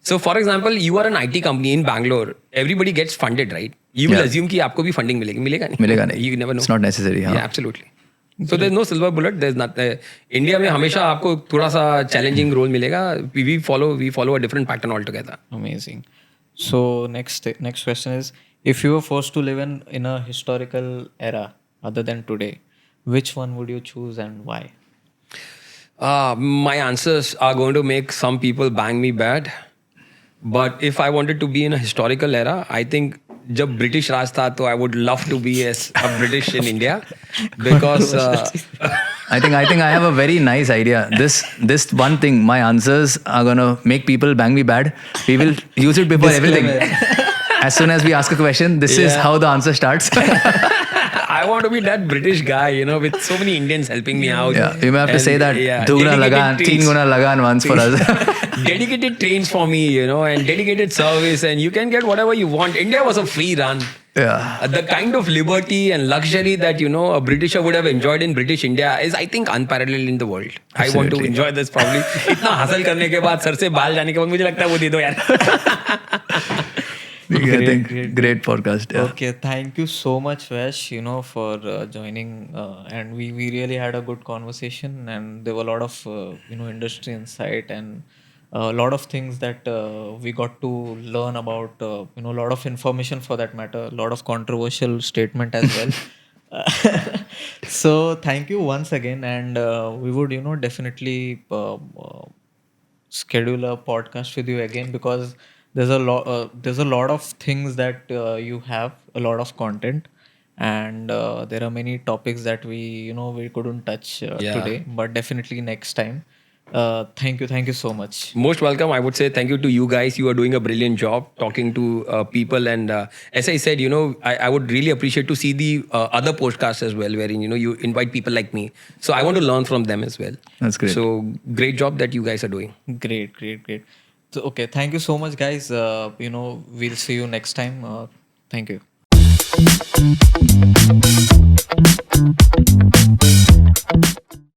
A: So for example, you are an IT company in Bangalore. Everybody gets funded, right? You will assume कि आपको भी funding मिलेगी. मिलेगा नहीं?
C: मिलेगा नहीं.
A: You never know.
C: It's not necessary.
A: Yeah, absolutely. So there's no silver bullet. There's not. India में हमेशा आपको थोड़ा सा challenging role मिलेगा. We follow a different pattern altogether.
B: Amazing. So next question is, if you were forced to live in a historical era other than today, which one would you choose and why?
A: My answers are going to make some people bang me bad. But if I wanted to be in a historical era, I think जब British राज था तो I would love to be a British in India because
C: I think I have a very nice idea. This one thing, my answers are gonna make people bang me bad. We will use it before everything. As soon as we ask a question, this is how the answer starts.
A: I want to be that British guy, with so many Indians helping me out.
C: Yeah, you may have to say that.
A: Yeah,
C: Dugna
A: dedicated
C: lagan, teen
A: trains.
C: guna lagan once for us.
A: Dedicated trains for me, and dedicated service, and you can get whatever you want. India was a free run.
C: Yeah.
A: The kind of liberty and luxury that a Britisher would have enjoyed in British India is, I think, unparalleled in the world. I want to
C: Absolutely.
A: enjoy this probably. इतना हासिल करने के बाद, sir से बाल जाने के बाद मुझे लगता है वो दे दो यार.
C: I think great podcast. Yeah.
B: Okay, thank you so much, Vash, for joining. And we really had a good conversation, and there were a lot of industry insight and a lot of things that we got to learn about. A lot of information for that matter, a lot of controversial statement as well. So thank you once again, and we would definitely schedule a podcast with you again, because there's a lot of things that you have, a lot of content, and there are many topics that we couldn't touch today, but definitely next time Thank you so much.
A: Most welcome. I would say thank you to you guys. You are doing a brilliant job talking to people. And as I said, I would really appreciate to see the other podcasts as well, wherein, you invite people like me. So I want to learn from them as well.
C: That's great.
A: So great job that you guys are doing.
B: Great. So, okay, thank you so much, guys. We'll see you next time. Thank you.